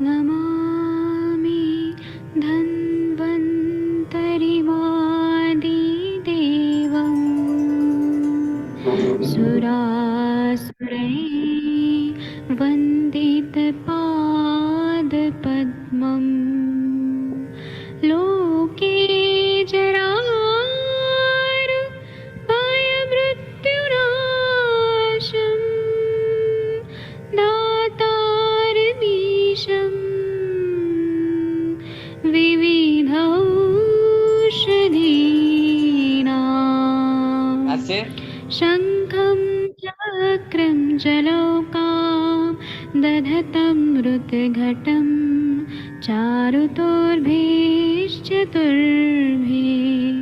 नमामि धन्वन्तरिमादिदेवम् सुरासुरैः वन्दितपादपद्मम् लोके जरामृत्युनाशम् दातारमीशम् विविधौषधीनाम् ऐसे शङ्खं चक्रं जलौकां दधतं मृतघटं चारुतोर्भिश्चतुर्भिः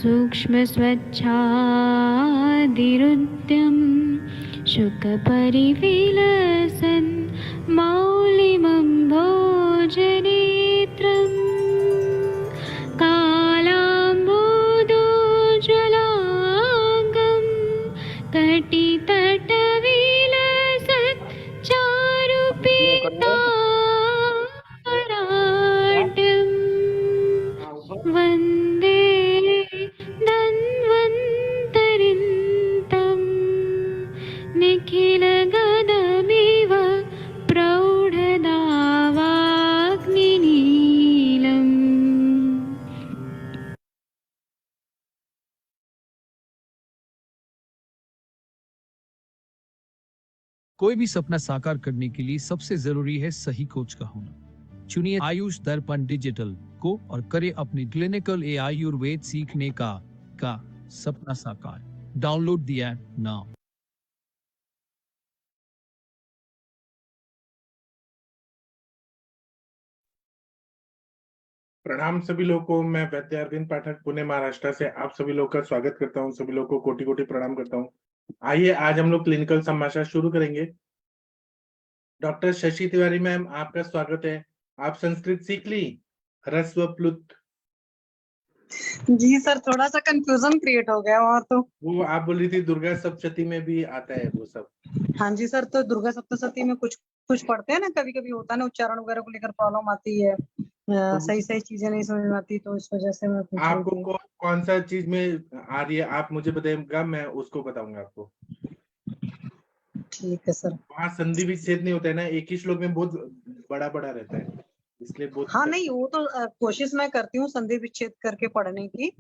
सूक्ष्मस्वच्छादिरुद्यं शुकपरिविलसन् मौलिमं भोजनेत्रम् कालाम्बोदोज्ज्वलाङ्गं कटितटविलसत् चारुपीताम्बराढ्यं वन्दे धन्वन्तरिन्तं निखिलगदमिव प्रौढदावाग्निनीलम्। कोई भी सपना साकार करने के लिए सबसे जरूरी है सही कोच का होना। चुनिए आयुष दर्पण डिजिटल को और करें अपने क्लिनिकल आयुर्वेद सीखने का सपना साकार। Download the app now. प्रणाम सभी लोगों को। मैं वैद्य अरविंद पाठक पुणे महाराष्ट्र से आप सभी लोगों का स्वागत करता हूं। सभी लोगों को कोटि कोटि प्रणाम करता हूं। आइए आज हम लोग क्लिनिकल संभाषण शुरू करेंगे। डॉक्टर शशि तिवारी मैम, आपका स्वागत है। आप संस्कृत सीख ली? ह्रस्व प्लुत? जी सर, थोड़ा सा कंफ्यूजन क्रिएट हो गया वहाँ तो। वो आप बोल रही थी दुर्गा सप्तशती में भी आता है वो सब। हाँ जी सर, तो दुर्गा सप्तशती में कुछ कुछ पढ़ते हैं ना, कभी कभी होता है ना, उच्चारण वगैरह को लेकर प्रॉब्लम आती है, सही सही चीजें नहीं समझ में आती, तो इस वजह से मैं पूछ रही आपको थी। कौन सा चीज में आ रही है आप मुझे बताइएगा, मैं उसको बताऊंगा आपको। ठीक है सर। वहाँ संधि विच्छेद नहीं होता है ना, एक ही श्लोक में बहुत बड़ा बड़ा रहता है, इसलिए बहुत हाँ नहीं, वो तो कोशिश मैं करती हूँ संधि विच्छेद करके पढ़ने की,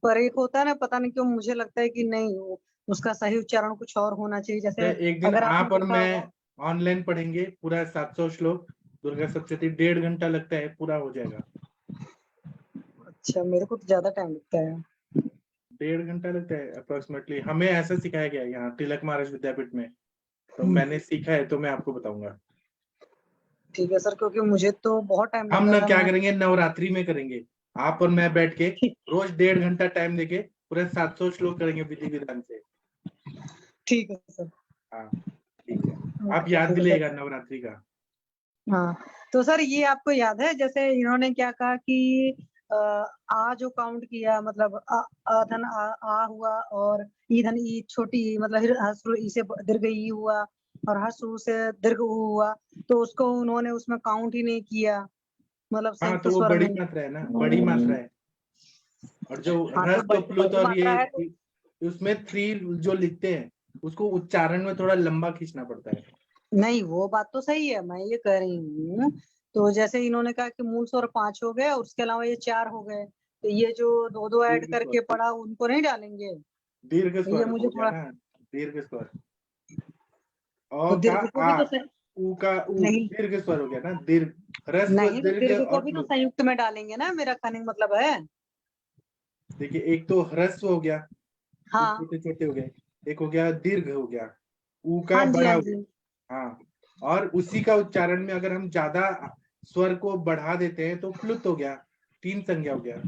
पर एक होता है ना, पता नहीं क्यों मुझे लगता है कि नहीं, वो उसका सही उच्चारण कुछ और होना चाहिए। जैसे एक दिन अगर आप आपने और देखा मैं होगा, ऑनलाइन पढ़ेंगे पूरा 700 श्लोक दुर्गा सप्तशती। 1.5 घंटा लगता है, पूरा हो जाएगा। अच्छा मेरे को तो ज्यादा टाइम लगता है। 1.5 घंटा लगता है अप्रोक्सीमेटली। हमें ऐसा सिखाया गया है यहाँ तिलक महाराज विद्यापीठ में, तो मैंने सीखा है तो मैं आपको बताऊंगा। ठीक है सर, क्योंकि मुझे तो बहुत टाइम हम लगता ना था। क्या मैं करेंगे, नवरात्रि में करेंगे। आप और मैं बैठ के रोज 1.5 घंटा टाइम देके पूरे 700 श्लोक करेंगे विधि विधान से। ठीक है सर। हाँ ठीक है, आप ठीक याद है दिलाइएगा सर। नवरात्रि का। हाँ, तो सर ये आपको याद है जैसे इन्होंने क्या कहा कि आ जो काउंट किया, मतलब धन आ हुआ, और ई धन ई छोटी ई, मतलब हसु ई से दीर्घ ई हुआ, और हसु से दीर्घ ऊ हुआ, तो उसको उन्होंने उसमें काउंट ही नहीं किया, मतलब हाँ संयुक्त तो वो स्वर बड़ी में। मात्रा है ना, बड़ी मात्रा है। और जो हाँ तो ह्रस्व प्लुत बड़ी और मात्रा है तो, ये उसमें 3 जो लिखते हैं उसको उच्चारण में थोड़ा लंबा खींचना पड़ता है। नहीं वो बात तो सही है, मैं ये कह रही हूँ। तो जैसे इन्होंने कहा कि मूल स्वर 5 हो गए और उसके अलावा ये 4 हो गए, तो ये जो दो दो ऐड दीर्घ करके स्वर, पढ़ा उनको नहीं डालेंगे? दीर्घ तो ये स्वर मुझे हो गया थोड़ा, ना, दीर्घ स्वर। तो अ का दीर्घ को भी आ, तो उ का उ, नहीं, दीर्घ स्वर हो गया ना, दीर्घ। ह्रस्व नहीं तो दीर्घ दीर्घ को और भी तो प्लुत। संयुक्त में डालेंगे ना, मेरा कहने का मतलब है। देखिए, एक तो ह्रस्व हो गया, ये हाँ छोटे छोटे हो गए। एक हो गया दीर्घ हो गया, ऊ का हाँ जी, बड़ा हाँ हो जी। गया। हाँ, और उसी का उच्चारण में अगर हम ज्यादा स्वर को बढ़ा देते हैं तो प्लुत हो गया, 3 संज्ञा हो गया। तो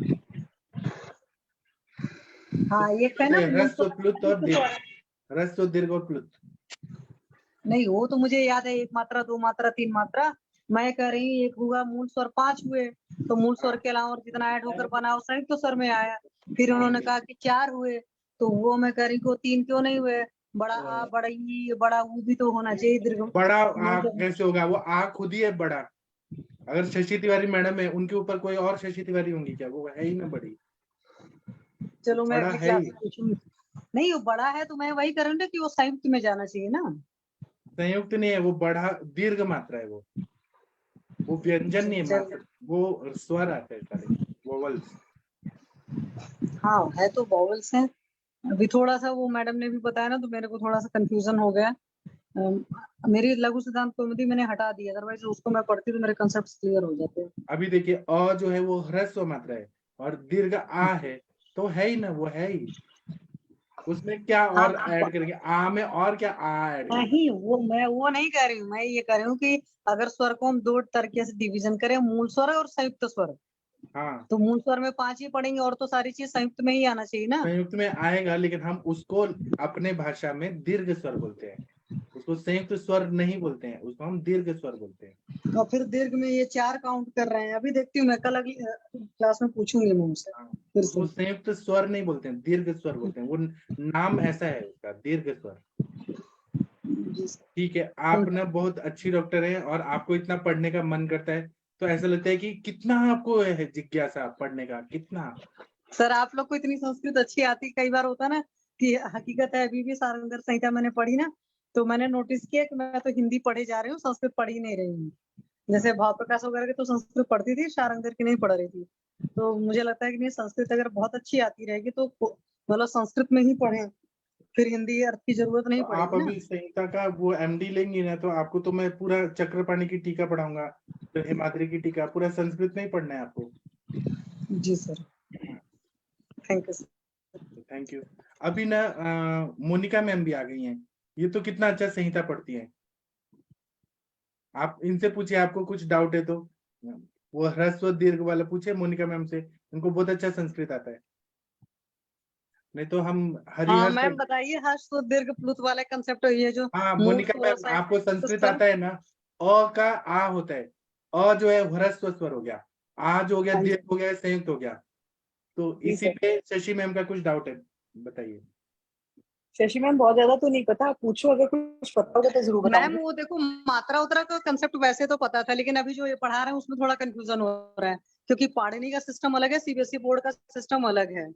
हाँ ये तीन हो कहना गए, मूल ह्रस्व स्वर प्लुत और संयुक्त दीर्घ। स्वर है। ह्रस्व दीर्घ और प्लुत। नहीं वो तो मुझे याद है, 1 मात्रा 2 मात्रा 3 मात्रा। मैं कह रही हूँ एक हुआ मूल स्वर 5 हुए, तो मूल स्वर हाँ के अलावा और जितना ऐड होकर बना वो संयुक्त स्वर में आया। फिर हाँ, उन्होंने कहा कि 4 हुए, तो वो मैं कह रही हूँ 3 क्यों नहीं हुए? बड़ा आ, बड़ा ई, बड़ा ऊ भी तो होना चाहिए दीर्घ। बड़ा आ मुझे कैसे होगा? वो आ खुद ही है बड़ा। अगर शशि तिवारी मैडम है, उनके ऊपर कोई और शशि तिवारी होंगी क्या? वो है ही ना बड़ी, चलो मैं बड़ा अगली है क्लास ही। में पूछूंगी। नहीं वो बड़ा है तो मैं वही करूँ ना कि वो संयुक्त में जाना चाहिए ना। संयुक्त नहीं है वो, बड़ा दीर्घ मात्रा है वो व्यंजन नहीं है मात्रा, वो स्वर आते हैं सारे, वोवल्स। हाँ है तो वॉवल्स है। अभी थोड़ा सा वो मैडम ने भी बताया ना तो मेरे को थोड़ा सा कंफ्यूजन हो गया। मेरी लघु सिद्धांत कौमुदी मैंने हटा दी, अदरवाइज उसको मैं पढ़ती तो मेरे कंसेप्ट क्लियर हो जाते। अभी देखिए अ जो है वो ह्रस्व मात्रा है और दीर्घ आ है, तो है ही ना, वो है ही। उसमें क्या हाँ और ऐड करेंगे? आ में और क्या आ ऐड करेंगे? नहीं वो मैं वो नहीं कह रही हूँ, मैं ये कह रही हूँ कि अगर स्वर को हम दो तरीके से डिवीजन करें, मूल स्वर और संयुक्त स्वर, हाँ, तो मूल स्वर में 5 ही पढ़ेंगे और तो सारी चीज संयुक्त में ही आना चाहिए ना। संयुक्त में आएगा, लेकिन हम उसको अपने भाषा में दीर्घ स्वर बोलते हैं, उसको संयुक्त स्वर नहीं बोलते हैं, उसको हम दीर्घ स्वर बोलते हैं। और फिर दीर्घ में ये 4 काउंट कर रहे हैं। अभी देखती हूँ, मैं कल अगली क्लास में पूछूंगी मैं उनसे हाँ, फिर उसको से। संयुक्त स्वर नहीं बोलते हैं, दीर्घ स्वर बोलते हैं, वो नाम ऐसा है उसका, दीर्घ स्वर। जी सर। ठीक है, आप ना बहुत अच्छी डॉक्टर हैं और आपको इतना पढ़ने का मन करता है, तो ऐसा लगता है कि कितना आपको है जिज्ञासा पढ़ने का, कितना। सर आप लोग को इतनी संस्कृत अच्छी आती, कई बार होता ना कि हकीकत है अभी भी सारंगर संहिता मैंने पढ़ी ना, तो मैंने नोटिस किया कि मैं तो हिंदी पढ़े जा रही हूँ, संस्कृत पढ़ ही नहीं रही हूँ। जैसे भाव प्रकाश वगैरह के तो संस्कृत पढ़ती थी, सारंगर की नहीं पढ़ रही थी। तो मुझे लगता है कि नहीं, संस्कृत अगर बहुत अच्छी आती रहेगी तो मतलब संस्कृत में ही पढ़े, फिर हिंदी अर्थ की जरूरत नहीं तो आप पड़ेगी ना। अभी संहिता का वो एमडी लेंगी ना, तो आपको तो मैं पूरा चक्रपाणी की टीका पढ़ाऊंगा, फिर हिमाद्री की टीका, पूरा संस्कृत में ही पढ़ना है आपको। जी sir, thank you sir. Thank you. अभी ना मोनिका मैम भी आ गई हैं, ये तो कितना अच्छा संहिता पढ़ती है। आप इनसे पूछिए, आपको कुछ डाउट है तो वो ह्रस्व दीर्घ वाला पूछिए मोनिका मैम से, इनको बहुत अच्छा संस्कृत आता है। नहीं तो हम हाँ हरिहर मैम सर। बताइए, हर्ष तो दीर्घ प्लुत वाला कंसेप्ट ये जो हाँ मूल मोनिका स्वर और मैम, आपको संयुक्त संस्कृत स्वर। आता है ना? अ का आ होता है, अ जो है ह्रस्व स्वर हो गया, आ जो हो गया हाँ जी दीर्घ हो गया, संयुक्त हो गया। तो जी इसी सर। पे शशि मैम का कुछ डाउट है, बताइए। शशि मैम बहुत ज्यादा तो नहीं पता, आप पूछो, अगर कुछ पता होगा तो जरूर मैम बताऊंगी। वो देखो मात्रा उतरा का कंसेप्ट वैसे तो पता था, लेकिन अभी जो ये पढ़ा रहे हैं उसमें थोड़ा कंफ्यूजन हो रहा है, क्योंकि पाणिनि का सिस्टम अलग है, सीबीएसई बोर्ड का सिस्टम अलग है।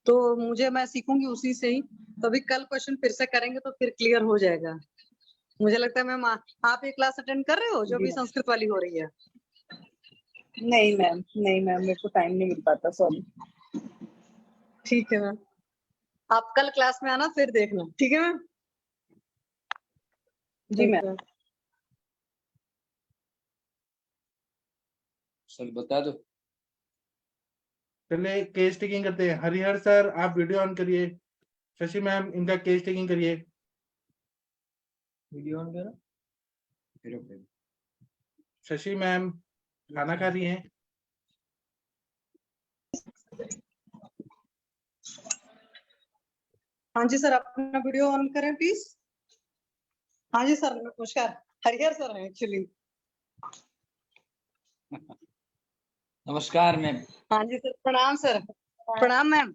तो मुझे, मैं सीखूंगी उसी से ही, तो अभी कल क्वेश्चन फिर से करेंगे तो फिर क्लियर हो जाएगा। मुझे लगता है मैम आप ये क्लास अटेंड कर रहे हो जो जी भी मैम। संस्कृत वाली हो रही है? नहीं मैम मेरे को टाइम नहीं मिल पाता, सॉरी। ठीक है मैम, आप कल क्लास में आना फिर देखना, ठीक है मैम। जी मैम। मैम। सर बता दो। चलिए केस टेकिंग करते हैं। हरिहर सर आप वीडियो ऑन करिए, शशि मैम इनका केस टेकिंग करिए। वीडियो ऑन करो। फिर ओके। शशि मैम खाना खा रही हैं? हाँ जी सर, अपना वीडियो ऑन करें प्लीज। हाँ जी सर, नमस्कार, हरिहर सर हैं एक्चुअली। नमस्कार मैम। हाँ जी सर, प्रणाम सर। प्रणाम मैम।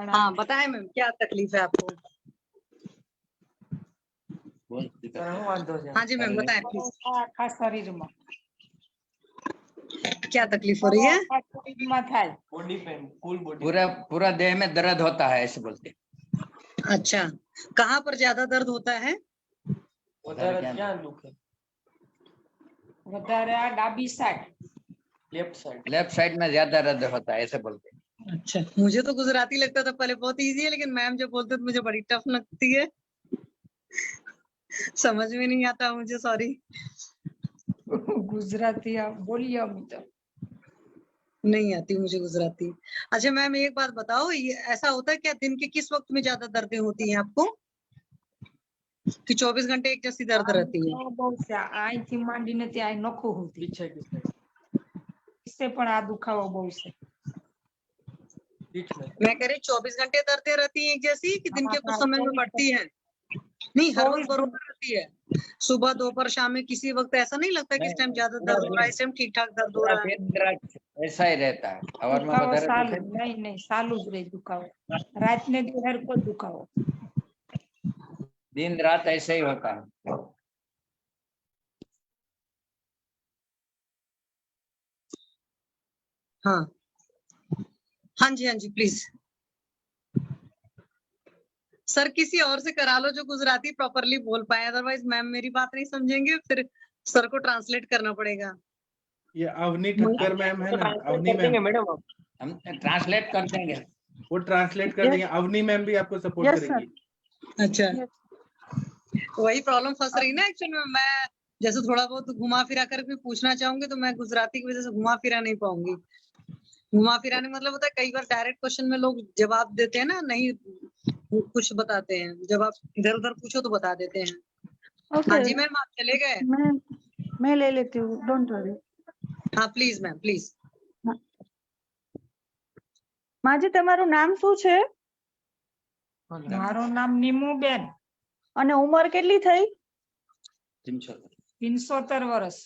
हाँ बताएं मैम, क्या तकलीफ है आपको? हाँ जी मैम बताएं प्लीज, क्या तकलीफ हो रही है? पूरा पूरा देह में दर्द होता है ऐसे बोलते हैं। अच्छा, कहाँ पर ज्यादा दर्द होता है? लेफ्ट साइड में ज्यादा दर्द होता है ऐसे बोलते हैं। अच्छा, मुझे तो गुजराती लगता था पहले, बहुत इजी है, लेकिन मैम जब बोलते तो मुझे बड़ी टफ लगती है। समझ में नहीं आता मुझे, सॉरी। गुजराती आप बोलिए अभी तो। नहीं आती मुझे गुजराती। अच्छा मैम एक बात बताओ, ये ऐसा होता है क्या, दिन के किस वक्त में ज्यादा दर्दें होती हैं आपको, कि 24 घंटे एक जैसी दर्द रहती है? અહીંથી માંડીને ત્યાં નખો હોતી इससे પણ આ દુખાવો બહુ છે। मैं कह रही 24 घंटे दर्दें रहती हैं एक जैसी, कि दिन के कुछ हाँ, समय में 24 बढ़ती है? नहीं हर वक्त 24 बरोबर रहती है, सुबह दोपहर शाम में किसी वक्त ऐसा नहीं लगता कि इस टाइम ज्यादा दर्द हो रहा है, इस टाइम ठीक ठाक दर्द हो पूरा रहा है? दिन रात ऐसा ही रहता है। और में દુખાવો વધારે ચાલુ, दुखे નહીં ચાલુ જ રહે દુખાવો, રાતને દી હરકો દુખાવો। दिन रात ऐसे ही होता है। हाँ हाँ जी प्लीज सर, किसी और से करा लो जो गुजराती प्रॉपरली बोल पाए, अदरवाइज मैम मेरी बात नहीं समझेंगे, फिर सर को ट्रांसलेट करना पड़ेगा। ये अवनी ठक्कर मैम है ना, अवनी मैम, मैडम हम ट्रांसलेट कर देंगे। वो ट्रांसलेट कर Yes. देंगे। अवनी मैम भी आपको सपोर्ट Yes, sir. करेंगी। अच्छा, वही प्रॉब्लम फंस रही ना एक्चुअली में। मैं जैसे थोड़ा बहुत घुमा फिरा कर भी पूछना चाहूंगी तो मैं गुजराती की वजह से घुमा फिरा नहीं पाऊंगी। घुमा फिरा नहीं मतलब होता है कई बार डायरेक्ट क्वेश्चन में लोग जवाब देते हैं ना, नहीं कुछ बताते हैं, जब आप इधर उधर पूछो तो बता देते हैं। ओके हाँ जी मैम, आप चले गए? मैं ले लेती हूँ, डोंट वरी। हाँ प्लीज मैम प्लीज। માજી તમારું નામ શું છે મારું નામ નીમુબેન, અને ઉંમર કેટલી થઈ? 75 વર્ષ,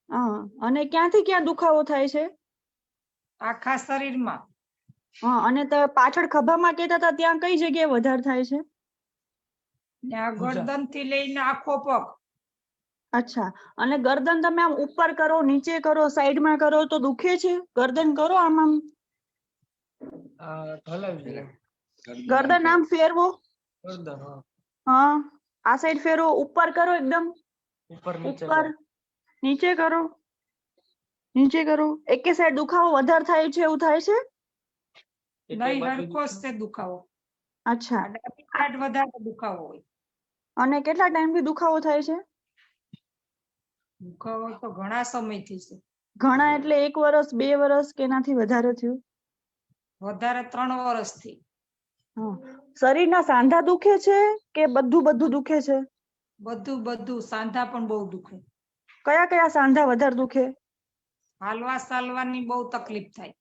હા, અને ક્યાંથી ક્યાં દુખાવો થાય છે? આખા શરીરમાં. હા, અને પાછળ ખભામાં કહેતા હતા ત્યાં કઈ જગ્યાએ વધારે થાય છે? ને આ ગરદન થી લઈને આખો પગ. અચ્છા, અને ગરદન તમે આમ ઉપર કરો, નીચે કરો, સાઈડમાં કરો તો દુખે છે? ગરદન કરો આમ આમ, ગરદન આમ ફેરવો, હા આ સાઈડ ફેરવો, ઉપર કરો એકદમ, ઉપર નીચે કરો, નીચે કરો. એકે સાઈડ દુખાવો વધારે થાય છે એવું થાય છે? નહીં, હરખો જ તે દુખાવો. અચ્છા, આ ડાબી સાઈડ વધારે દુખાવો હોય. અને કેટલા ટાઈમ થી દુખાવો થાય છે? દુખાવો તો ઘણા સમયથી છે, ઘણા એટલે 1 વર્ષ 2 વર્ષ કે એનાથી વધારે થયું? વધારે 3 વર્ષથી. હા. શરીરના સાંધા દુખે છે કે બધું દુખે છે? બધું સાંધા પણ બહુ દુખે. કયા કયા સાંધા વધારે દુખે? હાલવા ચાલવાની બહુ તકલીફ થાય.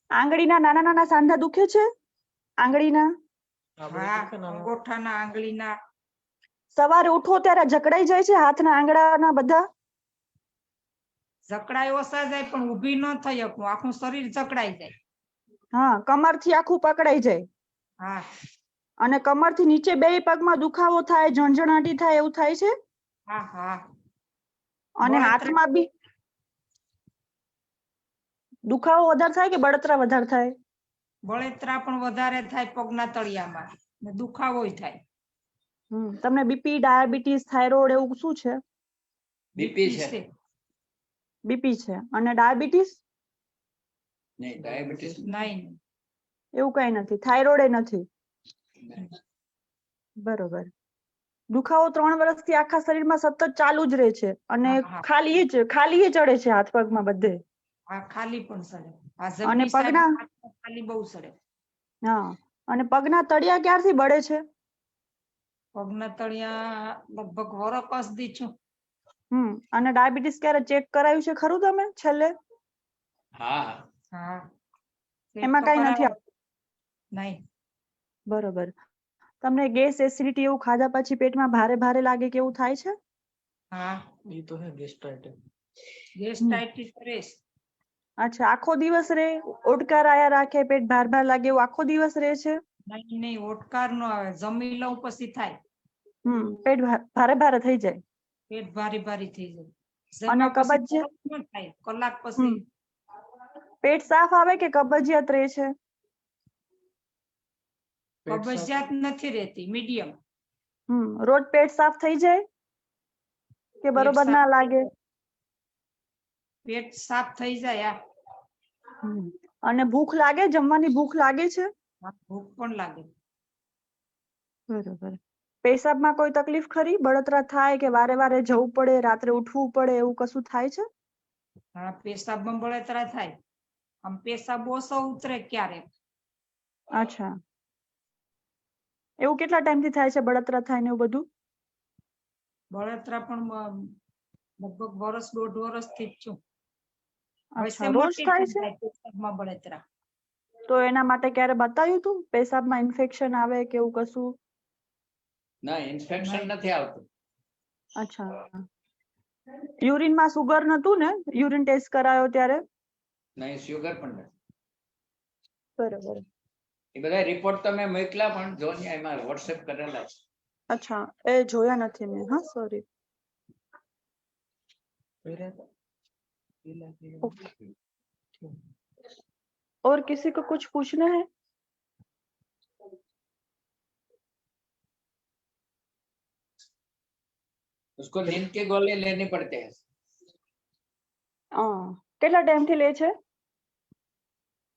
આંગળીના નાના નાના સાંધા દુખે છે? આંગળીના? હા, અંગૂઠાના, આંગળીના. સવારે ઉઠો ત્યારે જકડાઈ જાય છે હાથના આંગળાના બધા? જકડાઈ ઓછા જાય પણ ઊભી ન થઈ શકું, આખું શરીર જકડાઈ જાય. હા, કમરથી આખું પકડાઈ જાય. હા, અને કમરથી નીચે બે પગમાં દુખાવો થાય, ઝણઝણાટી થાય એવું થાય છે? હા, હા. અને બળતરા. હાથમાં બી દુખાવો વધારે થાય કે બળતરા વધારે થાય? બળતરા પણ વધારે થાય પગના તળિયામાં, ને દુખાવોય થાય. તમને બીપી, ડાયાબિટીસ, થાઇરોઇડ એવું શું છે? બીપી છે. બીપી છે. અને ડાયાબિટીસ? નહીં, ડાયાબિટીસ નહીં. એવું કઈ નથી. થાઇરોઇડ નથી? બરોબર. દુખાવો 3 વર્ષથી આખા શરીરમાં સતત ચાલુ જ રહે છે અને હા, હા. ખાલી ચડે છે હાથ પગમાં બધે? આ ખાલી પણ સડે. આ અને જમણી સાઈડ પગના? હાથમાં ખાલી બહુ સડે. હા. અને પગના તળિયા ક્યારથી બળે છે? પગના તળિયા લગભગ વરસ દી છું. અને ડાયાબિટીસ ક્યારે ચેક કરાયું છે ખરું તમે છેલ્લે? હા હા. એમાં કઈ નથી આવતું? નહીં. બરોબર. તમને ગેસ, એસિડિટી એવું ખાધા પછી પેટમાં ભારે ભારે લાગે કે એવું થાય છે? હા, એ તો હે ગેસ્ટ્રાઇટિસ રહે. અચ્છા, આખો દિવસ રે? ઓડકાર આયા રાખે, પેટ ભાર ભાર લાગે એવું આખો દિવસ રહે છે? નહીં, ઓડકાર નો આવે, જમી લઉં પછી થાય. પેટ ભારે ભારે થઈ જાય? પેટ ભારી ભારી થઈ જાય. અને જમ્યા પછી કબજિયાત? તરત ન થાય, કલાક પછી. પેટ સાફ આવે કે કબજિયાત રહે છે? કબજિયાત નથી રહેતી, મીડિયમ. રોજ પેટ સાફ થઈ જાય કે બરોબર ના લાગે? પેટ સાફ થઈ જાય. અને ભૂખ લાગે? જમવાની ભૂખ લાગે છે? ભૂખ પણ લાગે. બરોબર. પેશાબમાં કોઈ તકલીફ ખરી? બળતરા થાય કે વારે વારે જવું પડે, રાત્રે ઉઠવું પડે એવું કશું થાય છે? હા, પેશાબમાં બળતરા થાય. આમ પેશાબ ઓછો ઉતરે ક્યારેક. અચ્છા, એવું કેટલા ટાઈમ થી થાય છે બળતરા થાય ને એવું બધું? બળતરા પણ લગભગ વર્ષ 1.5 વર્ષથી જ છું. અચ્છા, રોજ થાય છે? પેશાબમાં બળતરા. તો એના માટે ક્યારે બતાવ્યું તું? પેશાબમાં ઇન્ફેક્શન આવે કે એવું કશું? ના, ઇન્ફેક્શન નથી આવતું. અચ્છા. યુરિનમાં સુગર નતું ને? યુરિન ટેસ્ટ કરાયો ત્યારે? નહીં, શુગર પણ નથી. બરોબર. એ બધા રિપોર્ટ તમે મોકલા પણ જો ને એમાં વોટ્સએપ કરેલા છે. અચ્છા, એ જોયા નથી મેં. હા, સોરી. और किसी को कुछ पूछना है? उसको नींद के गोले लेने पड़ते हैं। કેટલા ટાઈમ થી લે છે?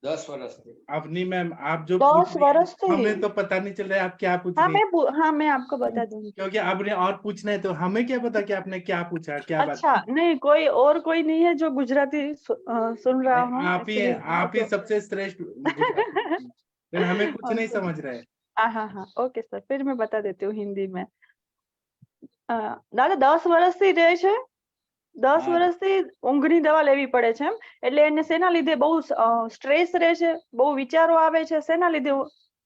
10 वर्ष से। अवनी मैम, आप जो 10 पूछ रही हैं, वर्ष से? हमें तो पता नहीं चल रहा है आप क्या पूछ हाँ रही हैं, हाँ मैं आपको बता दूंगी। क्योंकि आपने और पूछना है तो हमें क्या पता कि आपने क्या पूछा, क्या बात अच्छा नहीं, कोई नहीं है जो गुजराती सुन रहा नहीं, हूँ आप ही सबसे श्रेष्ठ गुजराती, लेकिन हमें कुछ नहीं समझ रहा है। हाँ ओके सर, फिर मैं बता देती हूँ हिंदी में। દાદા 10 વર્ષથી રહે છે, 10 વર્ષથી ઊંઘની દવા લેવી પડે છે એમ, એટલે એને શેના લીધે બહુ સ્ટ્રેસ રહે છે, બહુ વિચારો આવે છે, શેના લીધે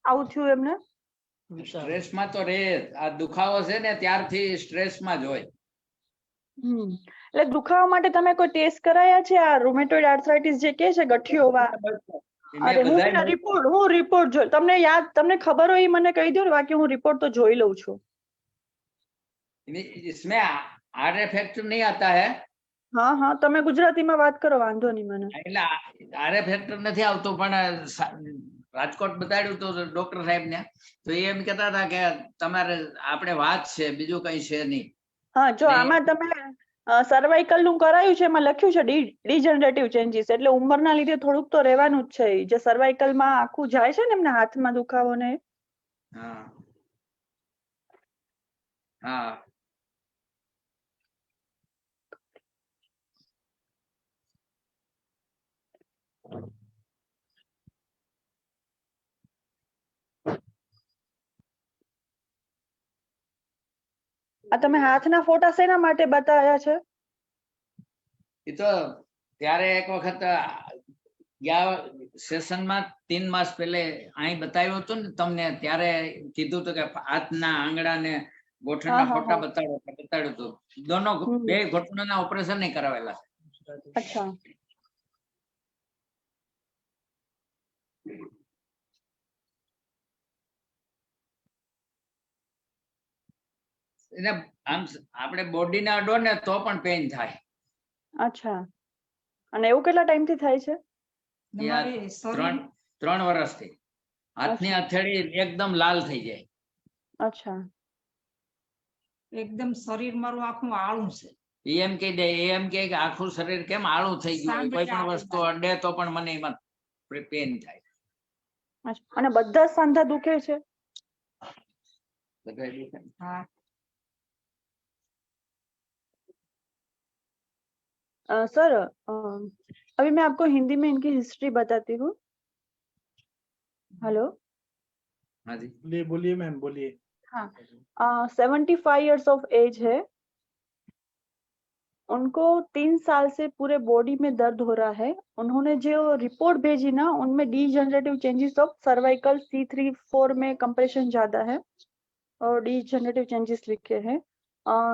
આવું થયું એમને? સ્ટ્રેસ માં તો રે, આ દુખાવો છે ને ત્યારથી સ્ટ્રેસ માં જ હોય। એટલે દુખાવા માટે તમે કોઈ ટેસ્ટ કરાયા છે? આ રૂમેટોઇડ આર્થરાઇટિસ જે કહે છે ગઠિયો વા, અરે હું પેલા રિપોર્ટ જોઈ, તમને ખબર હોય મને કહી દો ને, બાકી હું રિપોર્ટ તો જોઈ લઉં છું। इसमें आर फैक्टर नहीं आता है। हाँ તમે ગુજરાતીમાં વાત કરો, વાંધો નહીં મને। એટલે આર ફેક્ટર નથી આવતો, પણ રાજકોટ બતાડ્યું તો ડોક્ટર સાહેબ ને, તો એ એમ કહેતા હતા કે તમારે આપણે વાત છે, બીજું કઈ છે નહીં। હા જો આમાં તમે સર્વાઇકલ નું કરાયું છે, એમાં લખ્યું છે ડીજનરેટિવ ચેન્જીસ, એટલે ઉંમરના લીધે થોડુંક તો રહેવાનું જ છે। જે સર્વાઇકલ માં આખું જાય છે ને એમને હાથમાં દુખાવો ને। હા हाँ આ તમે હાથના ફોટા શેના માટે બતાવ્યા છે? એ તો ત્યારે એક વખત ગયા સેશન માં 3 માસ પહેલે અહીં બતાવ્યું હતું ને તમને, ત્યારે કીધું હતું કે હાથના આંગળા ને ગોઠણના ફોટા બતાડ્યું હતું। દોનો બે ઘૂંટણના ઓપરેશન નહીં કરાવેલા છે। અચ્છા એને આમ આપણે બોડી ને અડો ને તો પણ પેઇન થાય। અચ્છા, અને એવું કેટલા ટાઈમ થી થાય છે? 3 વર્ષથી હાથની હથેળી એકદમ લાલ થઈ જાય। અચ્છા, એકદમ શરીર મારું આખું આળું છે। એમ કહી દે, એમ કે આખું શરીર કેમ આળું થઈ ગયું, કોઈ પણ વસ્તુ અડે તો પણ મને એમાં પેન થાય। અને બધા સાંધા દુખે છે? હા सर अभी मैं आपको हिंदी में इनकी हिस्ट्री बताती हूँ। हेलो, हाँ जी बोलिए मैम, बोलिए। हाँ 75 इयर्स ऑफ एज है उनको, 3 साल से पूरे बॉडी में दर्द हो रहा है। उन्होंने जो रिपोर्ट भेजी ना, उनमें degenerative changes of cervical C3-4 में कंप्रेशन ज्यादा है और डीजनरेटिव चेंजेस लिखे हैं।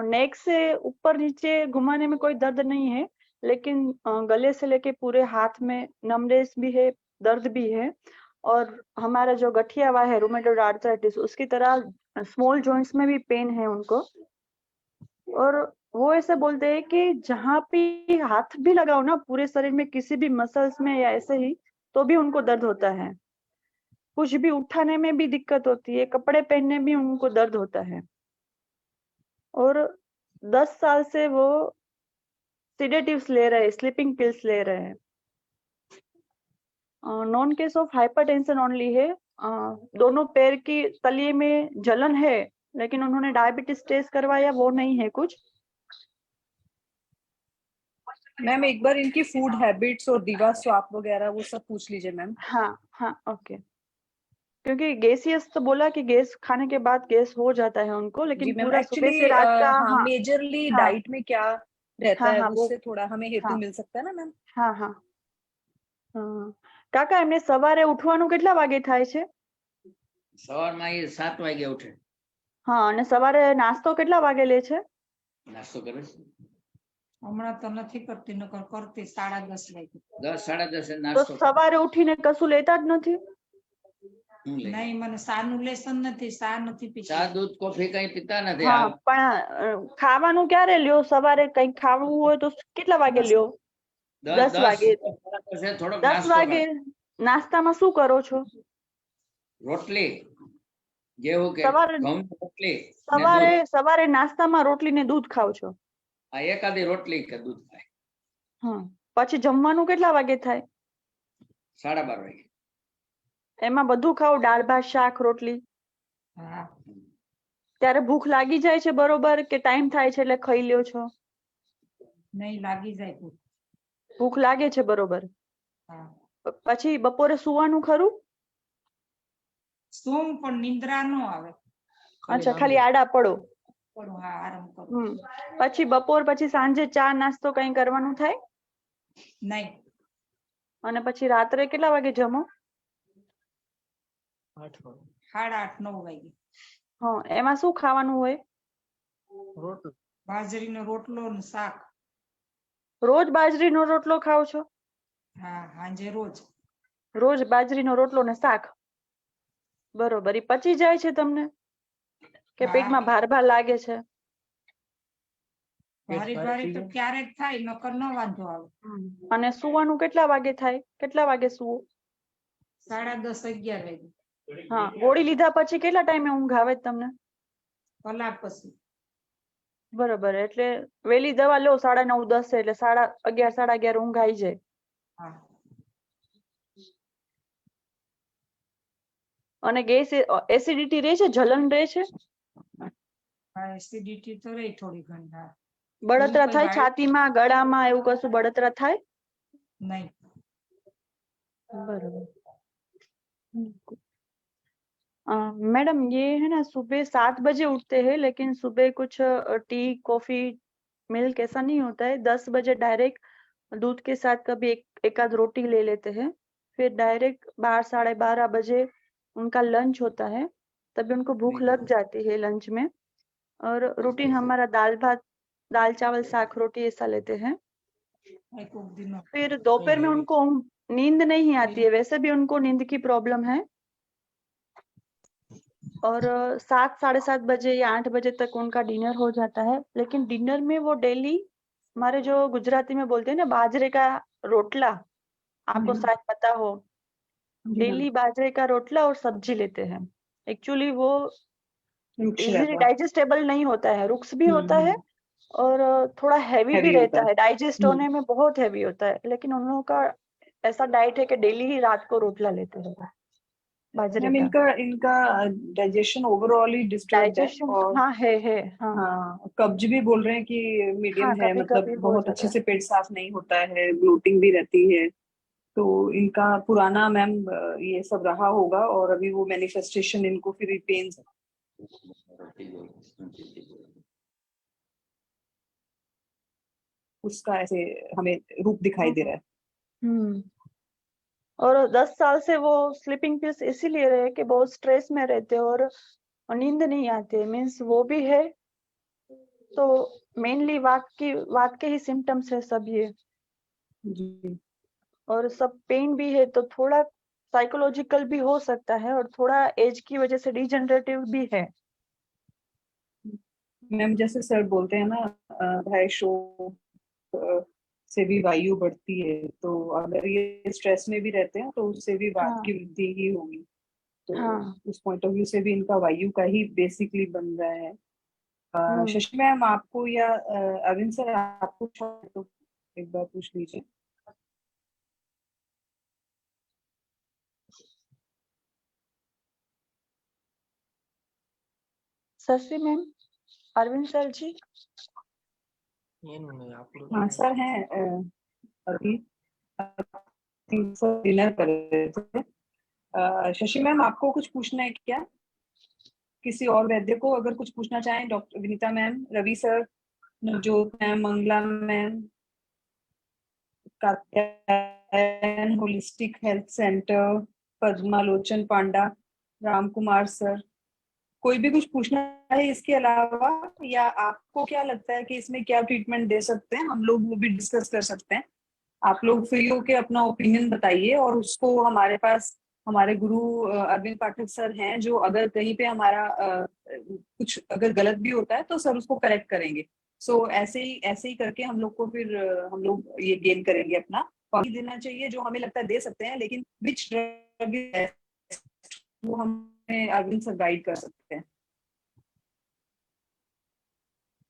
नेक से ऊपर नीचे घुमाने में कोई दर्द नहीं है, लेकिन गले से लेके पूरे हाथ में नमनेस भी है, दर्द भी है। और हमारा जो गठिया हुआ है रूमेटॉइड आर्थराइटिस, उसकी तरह स्मॉल जॉइंट्स में भी पेन है उनको। और वो ऐसे बोलते हैं कि जहाँ भी हाथ भी लगाओ ना पूरे शरीर में, किसी भी मसल्स में या ऐसे ही, तो भी उनको दर्द होता है। कुछ भी उठाने में भी दिक्कत होती है, कपड़े पहनने में उनको दर्द होता है। और 10 साल से वो सिडेटिव्स ले रहे हैं, स्लीपिंग पिल्स ले रहे हैं। Non case of hypertension only है। दोनों पैर की तलिए में जलन है, लेकिन उन्होंने डायबिटीज टेस्ट करवाया, वो नहीं है कुछ। मैम एक बार इनकी फूड हैबिट्स और दीवा स्वाप वगैरह वो सब पूछ लीजिए मैम। हाँ ओके, क्योंकि गैसियस तो बोला कि गैस खाने के बाद गैस हो जाता है उनको, लेकिन पूरा सुबह से रात का मेजरली डाइट में क्या रहता है उससे थोड़ा हमें हेतु मिल सकता है ना मैम। हाँ કાકા એમને સવારે ઉઠવાનું કેટલા વાગે થાય છે? સવારમાં એ 7 વાગે ઉઠે। હા, અને સવારે નાસ્તો કેટલા વાગે લે છે? નાસ્તો કરે છે હમણાં તો નથી કરતી, નકર કરતી 10:30 વાગે। 10-10:30 તો નાસ્તો। સવારે ઉઠીને કશું લેતા જ નથી? નહીં, મને સાનું લેસન નથી, સા નથી પીતી। ચા દૂધ કોફી કઈ પીતા નથી। હા, પણ ખાવાનું ક્યારે લ્યો? સવારે કઈ ખાવું હોય તો કેટલા વાગે લ્યો? 10 વાગે। થોડોક 10 નાસ્તો વાગે નાસ્તામાં શું કરો છો? રોટલી જેવું કે સવારે ઘઉંની રોટલી ને સવારે દૂધ. સવારે નાસ્તામાં રોટલી ને દૂધ ખાવ છો? આ એકાદી રોટલી કે દૂધ ખાય. હા. પછી જમવાનું કેટલા વાગે થાય? 12:30 વાગે. એમાં બધું ખાવ, દાળ ભાત શાક રોટલી? હા ત્યારે ભૂખ લાગી જાય છે બરોબર, કે ટાઈમ થાય છે એટલે ખાઈ લ્યો છો? નહીં લાગી જાય ભૂખ. ભૂખ લાગે છે બરોબર. હા પછી બપોરે સુવાનું ખરું? શું પણ નિંદ્રા નો આવે. અચ્છા, ખાલી આડા પડો. પણ હા આરામ કરું. પછી બપોર પછી સાંજે ચા નાસ્તો કઈ કરવાનું થાય? નહીં અને પછી રાત્રે કેટલા વાગે જમો? 8:30-9 વાગે. હા. એમાં શું ખાવાનું હોય? બાજરીનો રોટલો ને શાક. રોજ બાજરીનો રોટલો ખાવ છો? હા સાંજે રોજ. રોજ બાજરીનો રોટલો ને શાક, બરોબર. ઈ પચી જાય છે તમને કે હા. પેટમાં ભાર ભાર લાગે છે? ભારી ભારી તો ક્યારેક થાય, નકર ન વાંધો આવે. અને સુવાનું કેટલા વાગે થાય? કેટલા વાગે સુવો? 10:30-11 વાગે. હા. ગોળી લીધા પછી કેટલા ટાઈમે ઊંઘ આવે છે તમને? કલાક પછી. બરોબર. એટલે વેલી દવા લો 9:30-10 એટલે 11:30-11:30 ઊંઘ આવી જાય. હા અને ગેસ એસિડિટી રહે છે, જલન રહે છે? હા એસિડિટી તો રહી થોડી ઘણી. હા બળતરા એવું કઈ થાય છાતીમાં, ગળામાં, એવું કશું બળતરા થાય? નહીં. बरोबर। मैडम ये है ना, सुबह 7 बजे उठते हैं, लेकिन सुबह कुछ टी कॉफी मिल्क ऐसा नहीं होता है। 10 बजे डायरेक्ट दूध के साथ कभी एक आध रोटी ले लेते हैं, फिर डायरेक्ट 12-12:30 बजे उनका लंच होता है, तभी उनको भूख लग जाती है लंच में। और रूटीन हमारा दाल भात, दाल चावल साग रोटी ऐसा लेते हैं। एक दिन फिर दोपहर में उनको नींद नहीं आती है, वैसे भी उनको नींद की प्रॉब्लम है। और 7-7:30 बजे या 8 बजे तक उनका डिनर हो जाता है, लेकिन डिनर में वो डेली हमारे जो गुजराती में बोलते हैं ना बाजरे का रोटला, आपको शायद पता हो, डेली बाजरे का रोटला और सब्जी लेते हैं। एक्चुअली वो इजीली डाइजेस्टेबल नहीं होता है, रुक्स भी होता है और थोड़ा हैवी भी रहता है, डाइजेस्ट होने में बहुत हैवी होता है। लेकिन उन लोगों का ऐसा डाइट है कि डेली ही रात को रोटला लेते हैं बाजरे मैम का। इनका डाइजेशन ओवरऑल ही डिस्टर्ब है डाइजेशन और हाँ है हाँ। हाँ कब्ज भी बोल रहे हैं कि मीडियम हाँ, है, कभी मतलब कभी हो बहुत जाता अच्छे है। से पेट साफ नहीं होता है, ब्लोटिंग भी रहती है। तो इनका पुराना मैम ये सब रहा होगा और अभी वो मैनिफेस्टेशन इनको फिर पेन उसका ऐसे हमें रूप दिखाई दे रहा है। और 10 साल से वो स्लीपिंग पिल्स इसीलिए रहे कि बहुत स्ट्रेस में रहते हैं और नींद नहीं आती, मीन्स वो भी है। तो मेनली वात के ही सिम्टम्स है सब ये, जी। और सब पेन भी है, तो थोड़ा साइकोलॉजिकल भी हो सकता है और थोड़ा एज की वजह से डिजनरेटिव भी है। मैम जैसे सर बोलते हैं ना 250 से भी वायु बढ़ती है, तो अगर ये स्ट्रेस में भी रहते हैं तो उससे भी वात हाँ। की वृद्धि ही होगी। तो हाँ। उस पॉइंट ऑफ व्यू से भी इनका वायु का ही बेसिकली बन रहा है। शशि मैम आपको या अरविंद सर आपको तो एक बार पूछ लीजिए। शशि मैम, अरविंद सर जी। हाँ सर हैं अभी डिनर कर रहे थे। शशि मैम आपको कुछ पूछना है क्या? किसी और वैद्य को अगर कुछ पूछना चाहें, doctor Vinita ma'am, Ravi sir, Navjot ma'am, Mangala ma'am, Katyayan holistic health centre, Padmalochan Panda, Ram Kumar sir, कोई भी कुछ पूछना है इसके अलावा, या आपको क्या लगता है कि इसमें क्या ट्रीटमेंट दे सकते हैं, हम लोग वो भी डिस्कस कर सकते हैं। आप लोग फ्री होके अपना ओपिनियन बताइए और उसको हमारे पास हमारे गुरु अरविंद पाठक सर हैं, जो अगर कहीं पे हमारा कुछ अगर गलत भी होता है तो सर उसको करेक्ट करेंगे। सो ऐसे ही करके हम लोग को फिर हम लोग ये गेन करेंगे अपना देना चाहिए जो हमें लगता है दे सकते हैं, लेकिन विच ड्रग वो हमें अरविंद सर गाइड कर सकते हैं।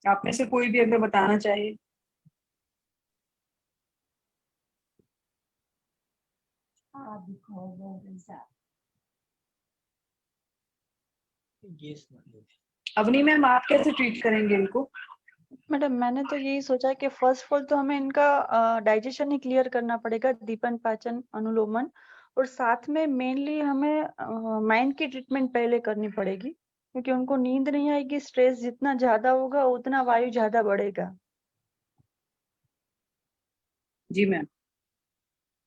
आप में से कोई भी अगर बताना चाहे। अवनी मैम, आप कैसे ट्रीट करेंगे इनको? मैडम मैंने तो यही सोचा कि फर्स्ट ऑफ ऑल तो हमें इनका डाइजेशन ही क्लियर करना पड़ेगा, दीपन पाचन अनुलोमन, और साथ में मेनली हमें माइंड की ट्रीटमेंट पहले करनी पड़ेगी, क्योंकि उनको नींद नहीं आएगी। स्ट्रेस जितना ज्यादा होगा उतना वायु ज्यादा बढ़ेगा। जी मैम।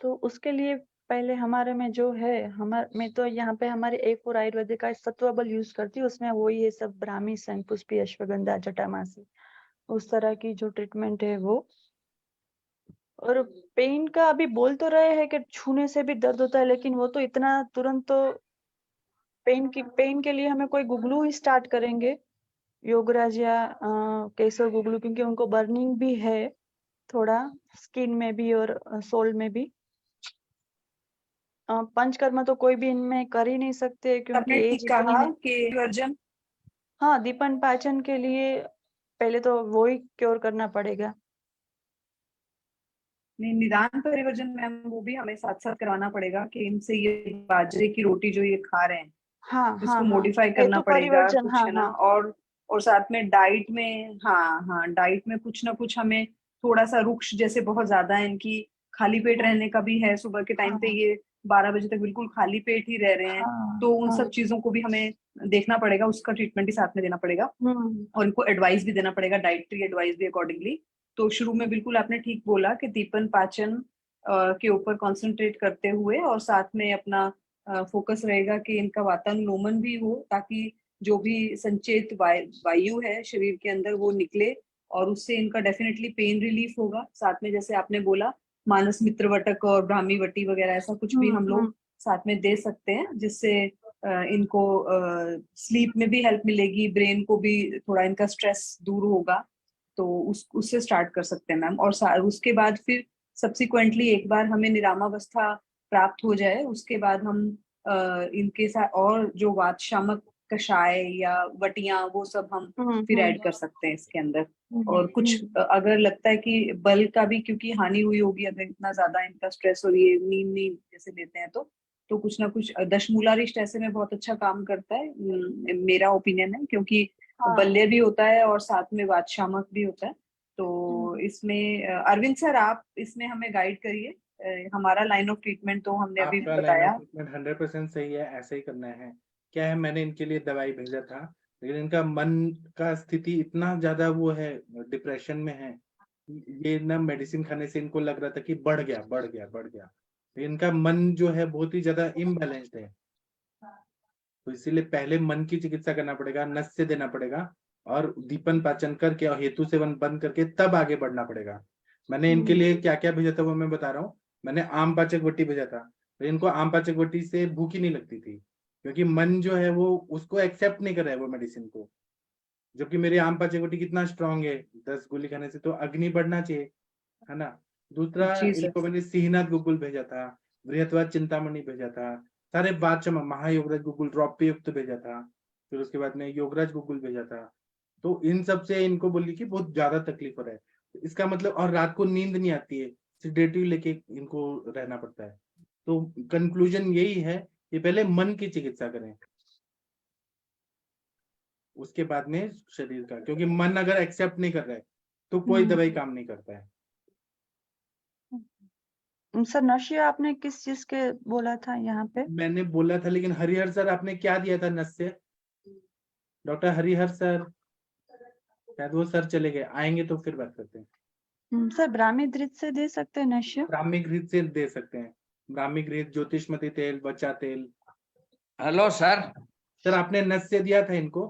तो उसके लिए पहले हमारे में जो है, हमारे में तो यहाँ पे हमारे A4 आयुर्वेदिक का सत्वबल यूज करती है, उसमें वही है सब, ब्राह्मी, शंखपुष्पी, अश्वगंधा, जटामासी, उस तरह की जो ट्रीटमेंट है वो। और पेन का अभी बोल तो रहे हैं कि छूने से भी दर्द होता है, लेकिन वो तो इतना तुरंत तो पेन के लिए हमें कोई गुगलू ही स्टार्ट करेंगे, योगराज या केसर गुगलू, क्योंकि उनको बर्निंग भी है थोड़ा स्किन में भी और सोल में भी। पंचकर्मा तो कोई भी इनमें कर ही नहीं सकते क्योंकि आपने एज ठीक इतनी कहा है। कि वर्जन हाँ, दीपन पाचन के लिए पहले तो वो ही क्योर करना पड़ेगा। निदान परिवर्जन मैम, वो भी हमें साथ साथ करवाना पड़ेगा कि इनसे ये बाजरे की रोटी जो ये खा रहे हैं हाँ हाँ इसको हाँ, मॉडिफाई करना हेतु पड़ेगा परिवर्जन, कुछ, हाँ है ना। हाँ। और साथ में डाइट में, हाँ डाइट में कुछ ना कुछ हमें थोड़ा सा रुक्ष, जैसे बहुत ज्यादा है इनकी खाली पेट रहने का भी है, सुबह के टाइम पे हाँ ये 12 बजे तक बिल्कुल खाली पेट ही रह रहे हैं, हाँ तो उन हाँ। सब चीजों को भी हमें देखना पड़ेगा, उसका ट्रीटमेंट भी साथ में देना पड़ेगा और इनको एडवाइस भी देना पड़ेगा, डाइटरी एडवाइस भी अकॉर्डिंगली। तो शुरू में बिल्कुल आपने ठीक बोला कि दीपन पाचन के ऊपर कंसंट्रेट करते हुए और साथ में अपना फोकस रहेगा कि इनका वातानुलोमन भी हो, ताकि जो भी संचेत वायु है शरीर के अंदर वो निकले और उससे इनका डेफिनेटली पेन रिलीफ होगा। साथ में जैसे आपने बोला मानस मित्र वटक और ब्राह्मी वटी वगैरह ऐसा कुछ भी हम लोग साथ में दे सकते हैं, जिससे इनको स्लीप में भी हेल्प मिलेगी, ब्रेन को भी थोड़ा इनका स्ट्रेस दूर होगा, तो उससे स्टार्ट कर सकते हैं मैम। और उसके बाद फिर सब्सिक्वेंटली एक बार हमें निरामावस्था प्राप्त हो जाए उसके बाद हम इनके साथ और जो वात शामक कषाय या वटियां वो सब हम फिर ऐड कर सकते हैं इसके अंदर। और कुछ अगर लगता है कि बल का भी क्योंकि हानि हुई होगी, अगर इतना ज्यादा इनका स्ट्रेस और ये नींद जैसे लेते हैं तो कुछ ना कुछ दशमूलारिष्ट ऐसे में बहुत अच्छा काम करता है, मेरा ओपिनियन है, क्योंकि बल्य भी होता है और साथ में वात शामक भी होता है। तो इसमें अरविंद सर आप इसमें हमें गाइड करिए, हमारा लाइन ऑफ ट्रीटमेंट तो हमने अभी आपका लाइन बताया। ऑफ ट्रीटमेंट 100% सही है, ऐसे ही करना है। क्या है, मैंने इनके लिए दवाई भेजा था, लेकिन इनका मन का स्थिति इतना ज्यादा वो है, डिप्रेशन में है, ये ना मेडिसिन खाने से इनको लग रहा था कि बढ़ गया बढ़ गया बढ़ गया, इनका मन जो है बहुत ही ज्यादा इम्बैलेंस्ड है। तो इसीलिए पहले मन की चिकित्सा करना पड़ेगा, नस से देना पड़ेगा और दीपन पाचन करके और हेतु सेवन बंद करके तब आगे बढ़ना पड़ेगा। मैंने इनके लिए क्या क्या भेजा था वो मैं बता रहा हूँ। मैंने आम पाचक वटी भेजा था, तो इनको आम पाचक वटी से भूख ही नहीं लगती थी, क्योंकि मन जो है वो उसको एक्सेप्ट नहीं कर रहा है वो मेडिसिन को। जबकि मेरी आम पाचक वटी कितना स्ट्रांग है, 10 गोली खाने से तो अग्नि बढ़ना चाहिए, है ना। दूसरा जी सर। इनको मैंने सिंहनाथ गुगुल भेजा था, बृहत्वाद चिंतामणि भेजा था, सारे बादशाह महायोगराज गुगुल ड्रॉप पे युक्त भेजा था, फिर उसके बाद में योगराज गुगुल भेजा था। तो इन सब से इनको बोली कि बहुत ज्यादा तकलीफ हो रहा है, इसका मतलब, और रात को नींद नहीं आती है, सिडेटिव लेके इनको रहना पड़ता है। तो कंक्लूजन यही है कि पहले मन की चिकित्सा करें, उसके बाद में शरीर का, क्योंकि मन अगर एक्सेप्ट नहीं कर रहा है तो कोई दवाई काम नहीं करता है। सर नशिया आपने किस चीज के बोला था यहाँ पे? मैंने बोला था, लेकिन हरिहर सर आपने क्या दिया था नस से? डॉक्टर हरिहर सर, शायद वो सर चले गए, आएंगे तो फिर बात करते हैं। सर ब्राह्मी घृत से दे सकते हैं नशिया? ब्राह्मी घृत से दे सकते हैं, ब्राह्मी घृत, ज्योतिषमती तेल, बच्चा तेल। Hello sir. सर आपने नस से दिया था इनको?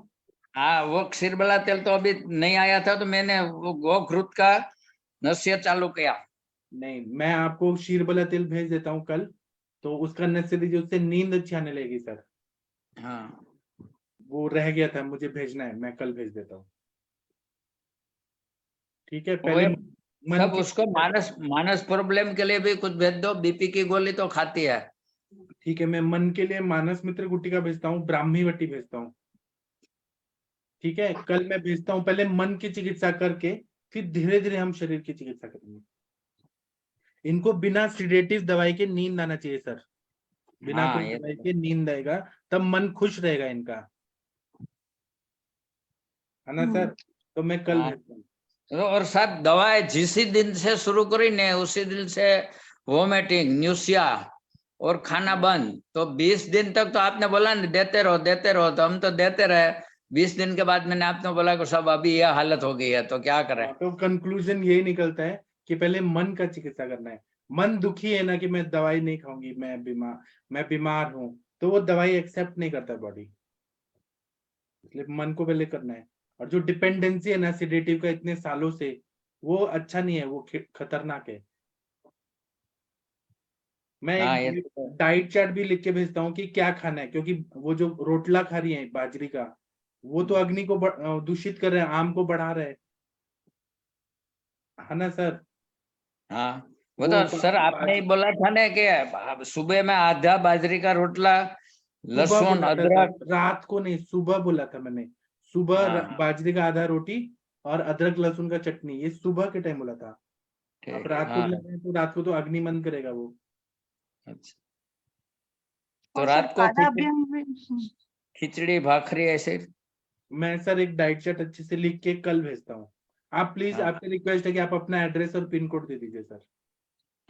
हाँ, वो क्षीरबला तेल तो अभी नहीं आया था, तो मैंने वो गोघृत का नस्य चालू किया। नहीं, मैं आपको शीरबला तेल भेज देता हूँ कल, तो उसका नस से दीजिए, उससे नींद अच्छी आने लगेगी सर। हाँ, वो रह गया था, मुझे भेजना है, मैं कल भेज देता हूँ। ठीक है, पहले मन सब की उसको मानस प्रॉब्लम के लिए भी कुछ भेज दो, बीपी की गोली तो खाती है। ठीक है, मैं मन के लिए मानस मित्र गुटिका भेजता हूँ, ब्राह्मी वटी भेजता हूँ। ठीक है, कल मैं भेजता हूँ, पहले मन की चिकित्सा करके फिर धीरे धीरे हम शरीर की चिकित्सा करेंगे। इनको बिना सिडेटिव दवाई के नींद आना चाहिए सर, बिना हाँ, कोई ये दवाई के नींद आएगा, तब मन खुश रहेगा इनका, है ना सर? तो मैं कल हाँ। भेजता हूँ। और साहब दवाएं जिस दिन से शुरू करी ने उसी दिन से वोमिटिंग, न्यूसिया और खाना बंद, तो 20 दिन तक तो आपने बोला ना देते रहो, तो हम तो देते रहे। 20 दिन के बाद मैंने आपने बोला कि सब अभी यह हालत हो गई है, तो क्या करें? तो कंक्लूजन यही निकलता है कि पहले मन का चिकित्सा करना है। मन दुखी है ना कि मैं दवाई नहीं खाऊंगी, मैं बीमार हूं, तो वो दवाई एक्सेप्ट नहीं करता बॉडी, इसलिए मन को पहले करना है। और जो डिपेंडेंसी है ना सिडेटिव का इतने सालों से, वो अच्छा नहीं है, वो खतरनाक है। मैं हाँ, ये एक डाइट चार्ट भी लिख के भेजता हूँ कि क्या खाना है, क्योंकि वो जो रोटला खा रही है बाजरी का, वो तो अग्नि को दूषित कर रहे हैं, आम को बढ़ा रहे हैं, है ना सर? हाँ, वो तो सर आपने ही बोला था ना कि सुबह में आधा बाजरी का रोटला, लहसुन, अदरक। रात को नहीं, सुबह बोला था मैंने। सुबह हाँ, बाजरे का आधा रोटी और अदरक लहसुन का चटनी, ये सुबह के टाइम बोला था। अब ठीक है। रात को हाँ, ले रहे हैं तो रात को तो अग्नि मंद करेगा वो। अच्छा। तो और रात सर को पादा अभियान भी खिचड़ी भाखरी ऐसे। मैं सर एक डाइट चार्ट अच्छे से लिख के कल भेजता हूँ। आप प्लीज, हाँ। आपसे रिक्वेस्ट है कि आप अपना एड्रेस और पिन कोड दे दीजिए सर।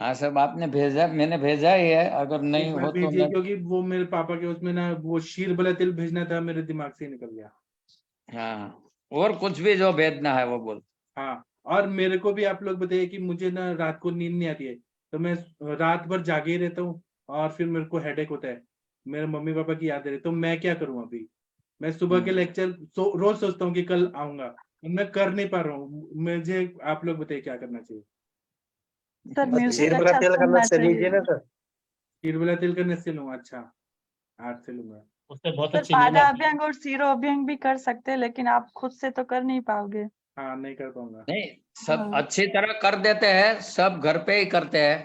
हाँ सब आपने भेजा, मैंने भेजा ही है, अगर नहीं एक बार हो तो भेजिए, मैं। क्योंकि वो मेरे पापा के उसमें ना वो शीर वाला तिल भेजना था, मेरे दिमाग से ही निकल गया। हाँ, और कुछ भी जो भेजना है वो बोल। हाँ, और मेरे को भी आप लोग बताइए कि मुझे ना रात को नींद नहीं आती है, तो मैं रात भर जागे ही रहता हूँ और फिर मेरे को हेडेक होता है, मेरे मम्मी पापा की याद रहे, तो मैं क्या करूँ अभी? मैं सुबह के लेक्चर रोज सोचता हूँ कि कल आऊंगा, मैं कर नहीं पा रहा हूँ। मुझे आप लोग बताइए क्या करना चाहिए? सर म्यूजिक शीर वाला अच्छा तेल का सुनना नशा लीजिए चाहिए। ना सर, शीर वाला तिल करने से लूंगा? अच्छा, आज से लूंगा। उससे बहुत सर अच्छी नींद पादा आती है। अभ्यंग और सीरो अभ्यंग भी कर सकते हैं, लेकिन आप खुद से तो कर नहीं पाओगे। हाँ, नहीं कर पाऊंगा। नहीं, सब हाँ। अच्छी तरह कर देते हैं, सब घर पे ही करते हैं।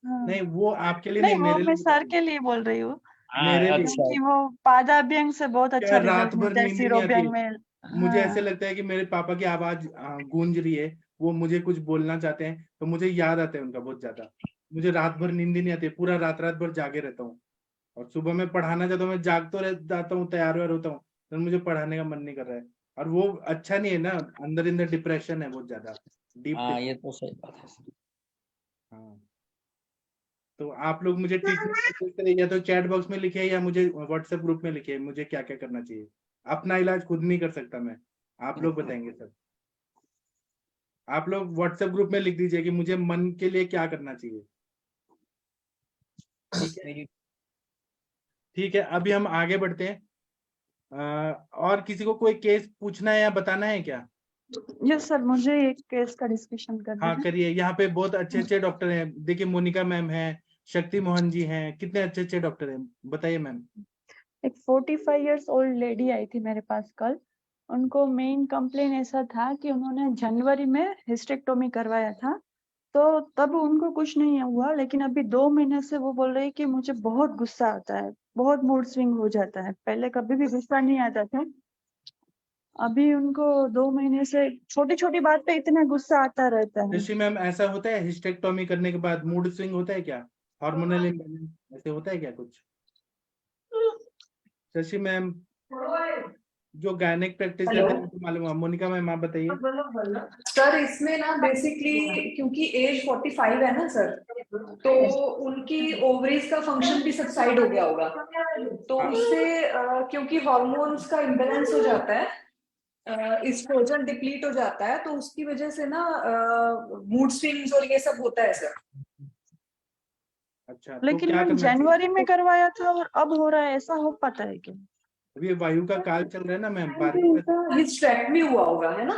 हाँ। नहीं, वो आपके लिए नहीं, नहीं, वो मेरे मैं लिए सर के लिए बोल रही हूँ, मेरे लिए। अच्छा। क्योंकि वो पादा अभ्यंग से बहुत अच्छा क्या रिजल्ट रात भर मिलता है नींद ही सीरो नहीं आती अभ्यंग है? में। मुझे हाँ। ऐसे लगता है कि मेरे पापा की आवाज गूंज रही है, वो मुझे कुछ बोलना चाहते हैं, तो मुझे याद आता है उनका बहुत ज्यादा। मुझे रात भर नींद ही नहीं आती है, पूरा रात रात भर जागे रहता हूँ, और सुबह में पढ़ाना चाहता हूँ, मैं जाग तो जाता हूँ, तैयार व्यार होता हूँ, तो मुझे पढ़ाने का मन नहीं कर रहा है, और वो अच्छा नहीं है ना, अंदर डिप्रेशन है बहुत ज्यादा, डीप हाँ, ये डिप्रेशन। तो सही बात है सर। हाँ, तो आप लोग मुझे ट्रीटमेंट करें, या तो चैट बॉक्स में लिखे या मुझे व्हाट्सएप ग्रुप में लिखे, मुझे क्या क्या करना चाहिए। अपना इलाज खुद नहीं कर सकता मैं, आप लोग बताएंगे सर। आप लोग व्हाट्सएप ग्रुप में लिख दीजिए कि मुझे मन के लिए क्या करना चाहिए। ठीक है, ठीक है, अभी हम आगे बढ़ते हैं। और किसी को कोई केस पूछना है या बताना है क्या? यस सर, मुझे एक केस का डिस्कशन करना हाँ है। करिए, यहाँ पे बहुत अच्छे अच्छे डॉक्टर हैं, देखिए मोनिका मैम है, शक्ति मोहन जी हैं, कितने अच्छे अच्छे डॉक्टर हैं, बताइए मैम। एक 45 इयर्स ओल्ड लेडी आई थी मेरे पास कल। उनको मेन कंप्लेन ऐसा था कि उन्होंने जनवरी में हिस्टेक्टोमी करवाया था, तो तब उनको कुछ नहीं हुआ, लेकिन अभी 2 महीने से वो बोल रही कि मुझे बहुत गुस्सा आता है, बहुत मूड स्विंग हो जाता है। पहले कभी भी गुस्सा नहीं आता था, अभी उनको 2 महीने से छोटी छोटी बात पे इतना गुस्सा आता रहता है। ऋषि मैम, ऐसा होता है हिस्टेक्टोमी करने के बाद मूड स्विंग होता है क्या? हार्मोनल इम्बैलेंस ऐसे होता है क्या कुछ? शशि मैम जो गायनेक प्रैक्टिस करते हैं उनको मालूम है। मोनिका मैम आप बताइए। सर इसमें ना बेसिकली क्योंकि एज 45 है ना सर, तो उनकी ओवरीज का फंक्शन भी सबसाइड हो गया होगा, तो उससे क्योंकि हार्मोन्स का इम्बैलेंस हो जाता है, एस्ट्रोजन डिप्लीट हो जाता है, तो उसकी वजह से ना मूड स्विंग्स और ये सब होता है सर। अच्छा, तो लेकिन क्या मैम करना चाहिए? जनवरी में करवाया था और अब हो रहा है, ऐसा हो पाता है क्या? अभी वायु का काल चल रहा है ना मैम, बारिश का। हिस्टेक्टमी हुआ होगा है ना,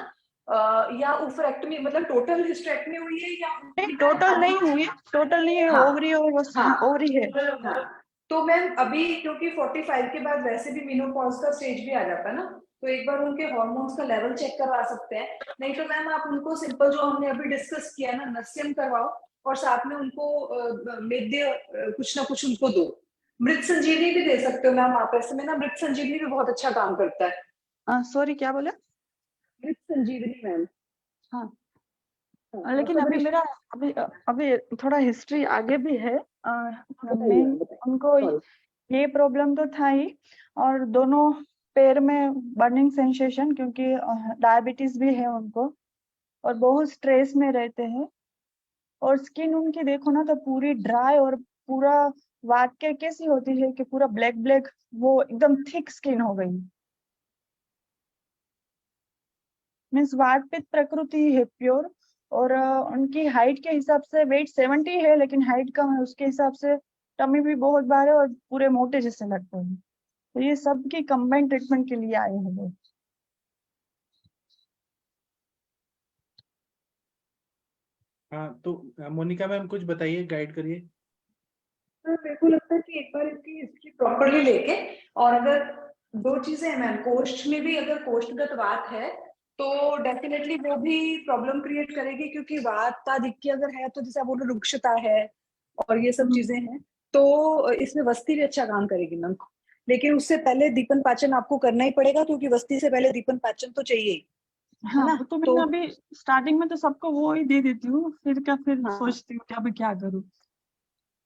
या ओफरेक्टमी, मतलब टोटल हिस्टेक्टमी हुई है या नहीं, टोटल नहीं हुई, टोटल नहीं है। हाँ। ओवरी और बस ओवरी है। हाँ। तो मैम अभी क्योंकि 45 के बाद वैसे भी मेनोपॉज का स्टेज भी आ जाता है ना, तो एक बार उनके हार्मोन्स का लेवल चेक करवा सकते हैं। नहीं तो मैम आप उनको सिंपल जो हमने अभी डिस्कस किया ना, नस्यम करवाओ और साथ में उनको मेद्य कुछ ना कुछ उनको दो। मृत संजीवनी भी दे सकते हो मैम आप, ऐसे में ना मृत संजीवनी भी बहुत अच्छा काम करता है। सॉरी क्या बोले? मृत संजीवनी मैम। हाँ हाँ, लेकिन मतलब अभी रिश- मेरा अभी अभी थोड़ा हिस्ट्री आगे भी है। बताइए मेन मैम, बताइए। उनको Sorry. ये प्रॉब्लम तो था ही, और दोनों पैर में बर्निंग सेंसेशन, क्योंकि डायबिटीज भी है उनको और बहुत स्ट्रेस में रहते हैं। और स्किन उनकी देखो ना तो पूरी ड्राई और पूरा वाक्य कैसी होती है कि पूरा ब्लैक ब्लैक, वो एकदम थिक स्किन हो गई। मीन्स वातपित्त प्रकृति है प्योर। और उनकी हाइट के हिसाब से वेट 70 है, लेकिन हाइट कम है, उसके हिसाब से टमी भी बहुत बार है और पूरे मोटे जैसे लगते हैं। तो ये सब की कंबाइंड ट्रीटमेंट के लिए आए हैं लोग। हाँ तो मोनिका मैम कुछ बताइए, गाइड करिए। सर मेरे को लगता है कि एक बार इसकी हिस्ट्री प्रॉपरली लेके, और अगर दो चीजें हैं मैम, कोष्ठ में भी अगर कोष्ठगत वात है तो डेफिनेटली वो भी प्रॉब्लम क्रिएट करेगी, क्योंकि वाताधिक्य अगर है तो जैसे आप बोलो रुक्षता है और ये सब चीजें हैं, तो इसमें वस्ती भी अच्छा काम करेगी मैम। लेकिन उससे पहले दीपन पाचन आपको करना ही पड़ेगा, क्योंकि वस्ती से पहले दीपन पाचन तो चाहिए ही, है हाँ ना? वो तो तो मैंने अभी स्टार्टिंग में तो सबको वो ही दे देती हूँ, फिर हाँ सोचती हूँ कि अभी क्या करूँ।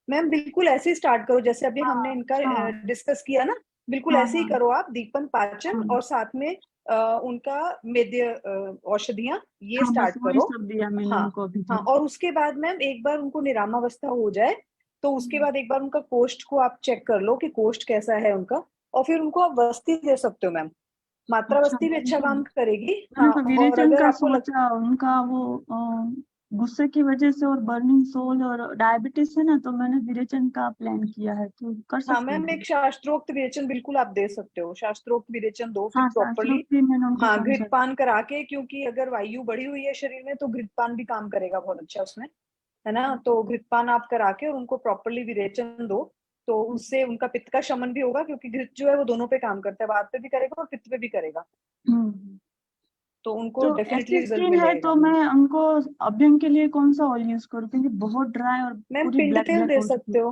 मैम, बिल्कुल ऐसे ही स्टार्ट करो जैसे अभी हमने इनका हाँ डिस्कस किया ना, बिल्कुल हाँ ऐसे ही हाँ करो आप, दीपन पाचन हाँ और साथ में उनका मेद्य औषधियां, ये हाँ, बस स्टार्ट वही करो। सब दिया मैंने हाँ उनको अभी हाँ, तक। और उसके बाद मैम एक बार उनको निरामावस्था हो जाए तो उसके बाद एक बार उनका कोष्ठ को आप चेक कर लो कि कोष्ठ कैसा है उनका, और फिर उनको आप वस्ती दे सकते हो मैम। मात्रा अच्छा वस्ती भी अच्छा काम करेगी। मैंने हाँ, तो और विरेचन अगर का आपको सोचा, उनका वो गुस्से की वजह से और बर्निंग सोल और डायबिटीज है ना, तो मैंने विरेचन का प्लान किया है, तो कर हाँ सकते मैम, हैं। एक शास्त्रोक्त विरेचन बिल्कुल आप दे सकते हो, शास्त्रोक्त विरेचन दो फिर हाँ प्रॉपरली। शास्त्रोक्त भी मैंने उनको हाँ, समझा। घृतपान करा के, क्योंकि अगर वायु बढ़ी हुई है शरीर में तो घृतपान भी काम करेगा बहुत अच्छा उसमें, है ना? तो घृतपान आप करा के और उनको प्रॉपरली विरेचन दो, तो उससे उनका पित्त का शमन भी होगा, क्योंकि घृत जो है वो दोनों पे काम करता है, वात पे भी करेगा और पित्त पे भी करेगा, हम्म। तो उनको तो डेफिनेटली ऐसी रिजल्ट स्किन है मिलेगा। तो मैं उनको अभ्यंग के लिए कौन सा ऑयल यूज करूँ, क्योंकि बहुत ड्राई और मैम पूरी पिंड ब्लैक तेल ब्लैक दे हो चुकी सकते हो,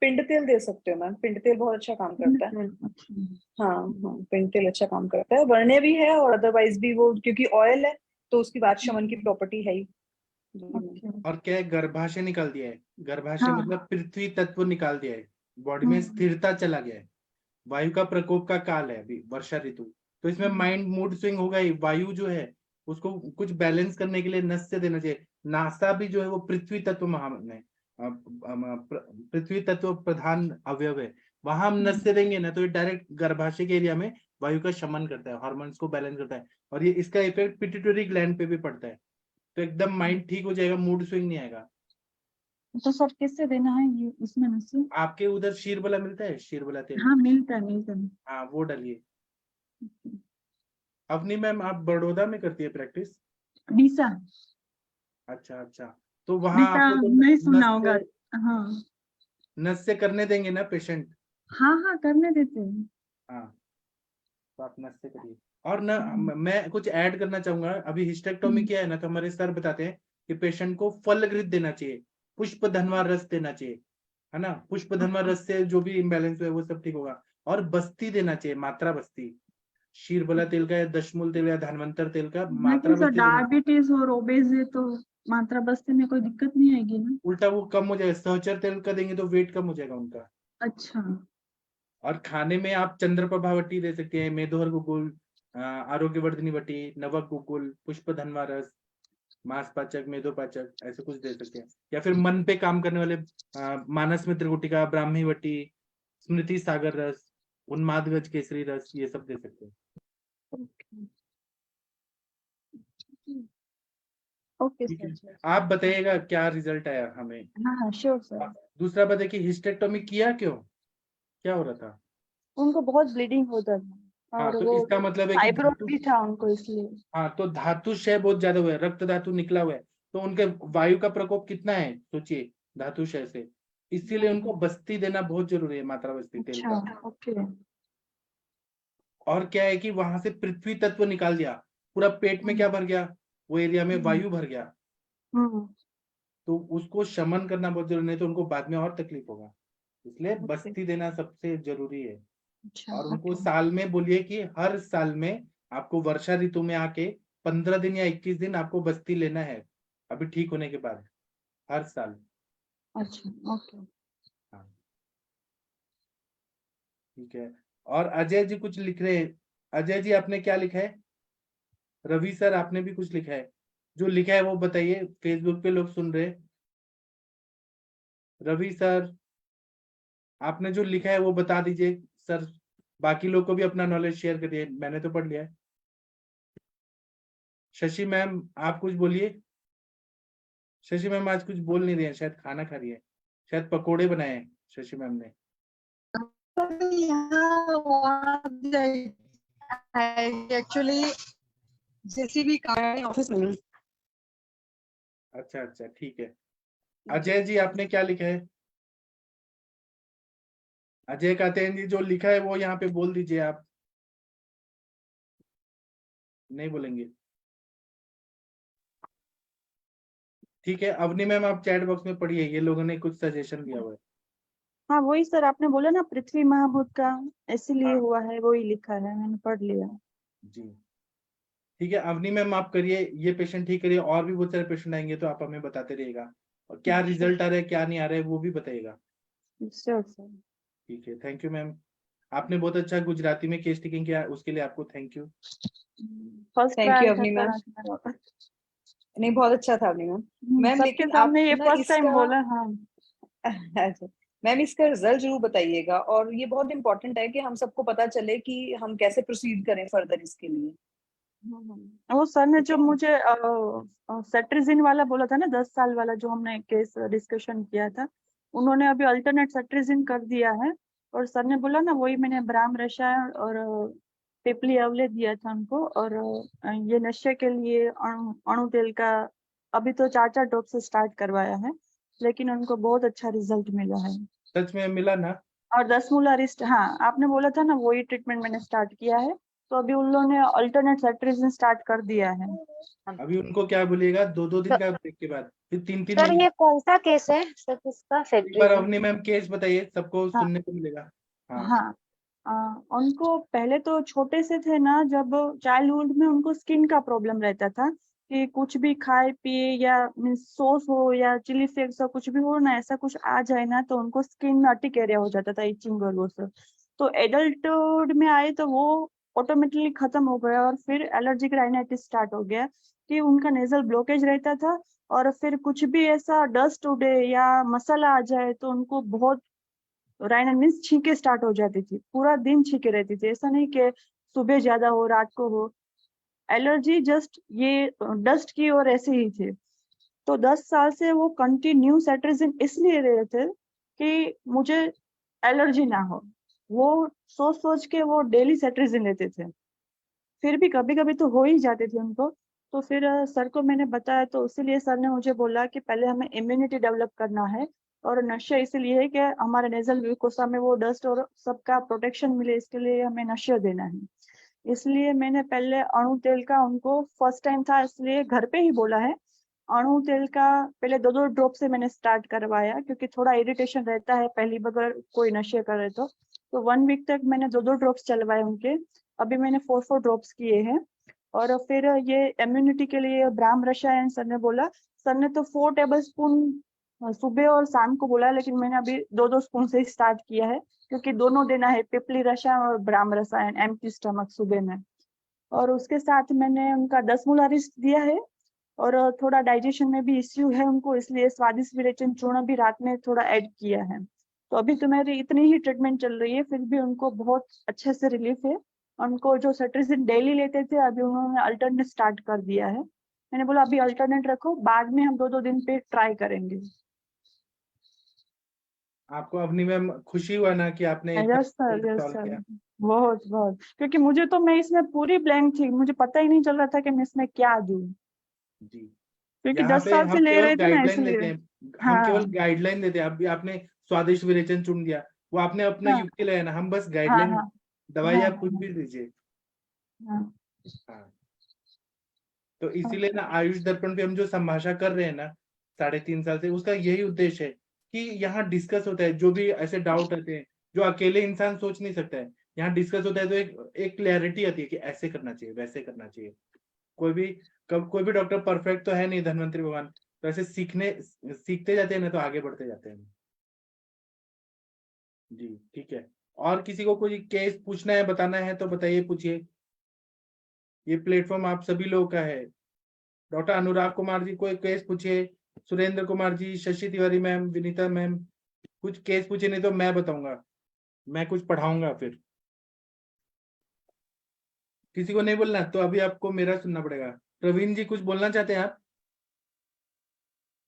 पिंड तेल दे सकते हो मैम, पिंड तेल बहुत अच्छा काम करता है। है। अच्छा हाँ हाँ, पिंड तेल अच्छा काम करता है, वर्ण्य भी है और अदरवाइज भी, वो क्योंकि ऑयल है तो उसकी वात शमन की प्रॉपर्टी है ही। ओके। और क्या है, गर्भाशय निकाल दिया है। गर्भाशय हाँ मतलब पृथ्वी तत्व निकाल दिया है, बॉडी में स्थिरता चला गया है। वायु का प्रकोप का काल है अभी वर्षा ऋतु, तो इसमें माइंड मूड स्विंग होगा ही। वायु जो है उसको कुछ बैलेंस करने के लिए नस्य देना चाहिए। नासा भी जो है वो पृथ्वी तत्व महान है, पृथ्वी तत्व प्रधान अवयव है। वहां हम नस्य देंगे ना तो ये डायरेक्ट गर्भाशय के एरिया में वायु का शमन करता है, हार्मोन्स को बैलेंस करता है, और ये इसका इफेक्ट पिट्यूटरी ग्लैंड पे भी पड़ता है। तो एकदम माइंड ठीक हो जाएगा, मूड स्विंग नहीं आएगा। तो सर किससे देना है ये इसमें नस्य? आपके उधर शीरबला मिलता है, शीरबला तेल? हाँ मिलता है मिलता है। हाँ वो डालिए। अवनी मैम आप बड़ौदा में करती है प्रैक्टिस? डीसा। अच्छा अच्छा, तो वहां डीसा आपको तो नहीं नस सुना होगा। से हाँ नस से करने देंगे ना पेशेंट? हाँ हाँ करने देते हैं। हाँ, तो आप नस से करिए। और ना मैं कुछ ऐड करना चाहूंगा, अभी हिस्टेक्टोमी किया है ना तो हमारे सर बताते हैं कि पेशेंट को फल घृत देना चाहिए, पुष्प धनवा रस देना चाहिए, है ना? पुष्प धनवा रस से जो भी इम्बैलेंस है वो सब ठीक होगा। और बस्ती देना चाहिए, मात्रा बस्ती, शीरबला तेल का या दशमूल तेल या धनवंतर तेल का लेकिन मात्रा सर बस्ती देना चाहिए। डायबिटीज और ओबेज है तो मात्रा बस्ती में कोई दिक्कत नहीं आएगी ना? उल्टा वो कम हो जाएगा, सहचर तेल का देंगे तो वेट कम हो जाएगा उनका। अच्छा और खाने में आप चंद्रप्रभा वटी दे सकते हैं, मेदोहर गुगुल, आरोग्यवर्धनी वटी, नवक गुगुल, पुष्प धनवा रस, मांसपाचक, मेदोपाचक, ऐसे कुछ दे सकते हैं। या फिर मन पे काम करने वाले मानस मित्र गुटिका, ब्राह्मी वटी, स्मृति सागर रस, उन्माद गज केसरी रस, ये सब दे सकते हैं। ओके ठीक है, सर। आप बताइएगा क्या रिजल्ट आया हमें। हाँ हाँ श्योर सर। दूसरा बताइए कि हिस्टेक्टोमी किया क्यों, क्या हो रहा था? उनको बहुत ब्लीडिंग होता था हाँ और तो वो इसका मतलब है कि फाइब्रोड भी था उनको, इसलिए। हाँ तो धातु क्षय बहुत ज्यादा हुआ है, रक्त धातु निकला हुआ है, तो उनके वायु का प्रकोप कितना है सोचिए धातु क्षय से। इसीलिए उनको बस्ती देना बहुत जरूरी है, मात्रा बस्ती तेल अच्छा का। ओके। और क्या है कि वहां से पृथ्वी तत्व निकाल दिया, पूरा पेट में क्या भर गया, वो एरिया में वायु भर गया, तो उसको शमन करना बहुत जरूरी, नहीं तो उनको बाद में और तकलीफ होगा। इसलिए बस्ती देना सबसे जरूरी है। और उनको साल में बोलिए कि हर साल में आपको वर्षा ऋतु में आके 15 दिन या 21 दिन आपको बस्ती लेना है, अभी ठीक होने के बाद, हर साल। अच्छा, ओके। हाँ, ठीक है। और अजय जी कुछ लिख रहे हैं। अजय जी आपने क्या लिखा है? रवि सर आपने भी कुछ लिखा है, जो लिखा है वो बताइए, फेसबुक पे लोग सुन रहे हैं। रवि सर आपने जो लिखा है वो बता दीजिए सर, बाकी लोग को भी अपना नॉलेज शेयर करिए, मैंने तो पढ़ लिया है। शशि मैम आप कुछ बोलिए। शशि मैम आज कुछ बोल नहीं रही है, शायद खाना खा रही है, शायद पकोड़े बनाए हैं शशि मैम ने। एक्चुअली जेसीबी ऑफिस में हूँ। अच्छा अच्छा ठीक है। अजय जी आपने क्या लिखा है? अजय कहते हैं जी जो लिखा है वो यहाँ पे बोल दीजिए आप। नहीं बोलेंगे? ठीक है, अवनी मैम आप चैट बॉक्स में पढ़िए, ये लोगों ने कुछ सजेशन दिया हुआ है। हाँ वही सर, आपने बोला ना पृथ्वी महाभूत का इसीलिए हाँ। हुआ है, वही लिखा है, मैंने पढ़ लिया। जी ठीक है, अवनी मैम आप करिए, ये पेशेंट ठीक करिए, और भी बहुत सारे पेशेंट आएंगे तो आप हमें बताते रहिएगा, और क्या रिजल्ट आ रहा है क्या नहीं आ रहा है वो भी बताइएगा। Sure sir. ठीक है, थैंक यू मैम। आपने बहुत अच्छा गुजराती में केस टेकिंग किया, उसके लिए आपको thank you. First Thank you, try था अवनी सर मैम। आज नहीं, बहुत अच्छा था अवनी मैम। मैम सबके लेकिन सामने ये आप ना फर्स्ट टाइम इसका बोला। हाँ अच्छा मैम, इसका रिजल्ट जरूर बताइएगा, और ये बहुत इंपॉर्टेंट है कि हम सबको पता चले कि हम कैसे प्रोसीड करें फर्दर इसके लिए। वो सर ने ठीक जो है। मुझे सेट्रिजिन वाला बोला था ना, 10 साल वाला जो हमने केस डिस्कशन किया था, उन्होंने अभी अल्टरनेट सेट्रिजिन कर दिया है। और सर ने बोला ना, वही मैंने ब्राह्म रसायन और पिपली अवले दिया था उनको। और ये नशे के लिए अणु तेल का अभी तो 4 ड्रॉप से स्टार्ट करवाया है, लेकिन उनको बहुत अच्छा रिजल्ट मिला है। सच में मिला ना? और 10 मूला रिस्ट, हाँ आपने बोला था ना, वही ट्रीटमेंट मैंने स्टार्ट किया है। तो अभी उन लोगों ने अल्टरनेट सेट्रिजिन स्टार्ट कर दिया है। अभी उनको क्या बोलिएगा, 2-2 दिन का ब्रेक के बाद फिर 3-3 सर दिन। ये कौन सा केस है सर, किसका एक बार फैक्ट्री? अवनी मैम केस बताइए, सबको हाँ सुनने को मिलेगा। हाँ हाँ। उनको पहले तो छोटे से थे ना, जब चाइल्डहुड में उनको स्किन का प्रॉब्लम रहता था कि कुछ भी खाए पिए या मीन्स सॉस हो या चिली फ्लेक्स हो, कुछ भी हो ना, ऐसा कुछ आ जाए ना तो उनको स्किन में अटिक एरिया हो जाता था, इचिंग और वो सब। तो एडल्टहुड में आए तो वो ऑटोमेटिकली खत्म हो गया, और फिर एलर्जिक राइनाइटिस स्टार्ट हो गया कि उनका नेजल ब्लॉकेज रहता था। और फिर कुछ भी ऐसा डस्ट उड़े या मसाला आ जाए तो उनको बहुत राइनाइट मीन्स छींके स्टार्ट हो जाती थी, पूरा दिन छींके रहती थी। ऐसा नहीं कि सुबह ज्यादा हो रात को हो, एलर्जी जस्ट ये डस्ट की और ऐसे ही थे। तो 10 साल से वो कंटिन्यू सेट्रिजिन इसलिए ले रहे थे कि मुझे एलर्जी ना हो। वो सोच सोच के वो डेली सेट्रिजिन लेते थे, फिर भी कभी कभी तो हो ही जाते थे उनको। तो फिर सर को मैंने बताया, तो इसीलिए सर ने मुझे बोला कि पहले हमें इम्यूनिटी डेवलप करना है, और नशे इसीलिए है कि हमारे नेजल म्यूकोसा में वो डस्ट और सबका प्रोटेक्शन मिले, इसके लिए हमें नशे देना है। इसलिए मैंने पहले अणु तेल का, उनको फर्स्ट टाइम था इसलिए घर पे ही बोला है, अणु तेल का पहले 2-2 ड्रॉप से मैंने स्टार्ट करवाया, क्योंकि थोड़ा इरिटेशन रहता है पहली बगर कोई नशे करे तो 1 वीक तक मैंने 2-2 ड्रॉप्स चलवाए उनके। अभी मैंने 4-4 ड्रॉप्स किए हैं। और फिर ये इम्यूनिटी के लिए ब्राह्म रसायन सर ने बोला, सर ने तो 4 टेबल स्पून सुबह और शाम को बोला, लेकिन मैंने अभी 2-2 स्पून से स्टार्ट किया है, क्योंकि दोनों देना है, पिपली रसायन और ब्राह्म रसायन एम्प्टी स्टमक सुबह में। और उसके साथ मैंने उनका 10 मूलारिस्ट दिया है। और थोड़ा डाइजेशन में भी इश्यू है उनको, इसलिए स्वादिष्ट विरेचन चूर्ण भी रात में थोड़ा ऐड किया है। तो अभी तो मेरी इतनी ही ट्रीटमेंट चल रही है, फिर भी उनको बहुत अच्छे से रिलीफ है। उनको जो सेट्रिजिन डेली लेते थे, अभी उन्होंने अल्टरनेट स्टार्ट कर दिया है। मैंने बोला अभी अल्टरनेट रखो, बाद में हम 2-2 दिन पे ट्राई करेंगे। आपको अवनी मैम खुशी हुआ ना कि आपने yes sir, yes solve sir, किया? बहुत बहुत, क्योंकि मुझे तो, मैं इसमें पूरी ब्लैंक थी, मुझे पता ही नहीं चल रहा था कि मैं इसमें क्या दूं, जी क्योंकि यहाँ 10 पे साल से हम ले केवल रहे थे ना गाइडलाइन देते इसलिए। हैं, हम केवल हाँ गाइडलाइन देते हैं। अभी आपने स्वादिष्ट विरेचन चुन दिया, वो आपने अपना हाँ युक्ति लगाया ना, हम बस हाँ गाइडलाइन हाँ दवाई हाँ। आप कुछ भी दीजिए। हाँ। हाँ, तो इसीलिए ना आयुष दर्पण पे हम जो संभाषा कर रहे हैं ना 3.5 साल से, उसका यही उद्देश्य है कि यहाँ डिस्कस होता है, जो भी ऐसे डाउट आते हैं जो अकेले इंसान सोच नहीं सकता है, यहाँ डिस्कस होता है तो एक क्लैरिटी आती है कि ऐसे करना चाहिए, वैसे करना चाहिए। कोई भी डॉक्टर परफेक्ट तो है नहीं, धन्वंतरी भगवान, तो ऐसे सीखते जाते हैं ना तो आगे बढ़ते जाते हैं। जी ठीक है, और किसी को कोई केस पूछना है, बताना है तो बताइए, पूछिए। ये प्लेटफॉर्म आप सभी लोगों का है। डॉक्टर अनुराग कुमार जी कोई केस पूछिए, सुरेंद्र कुमार जी, शशि तिवारी मैम, विनीता मैम, कुछ केस पूछे, नहीं तो मैं बताऊंगा, मैं कुछ पढ़ाऊंगा फिर। किसी को नहीं बोलना तो अभी आपको मेरा सुनना पड़ेगा। प्रवीण जी कुछ बोलना चाहते हैं आप?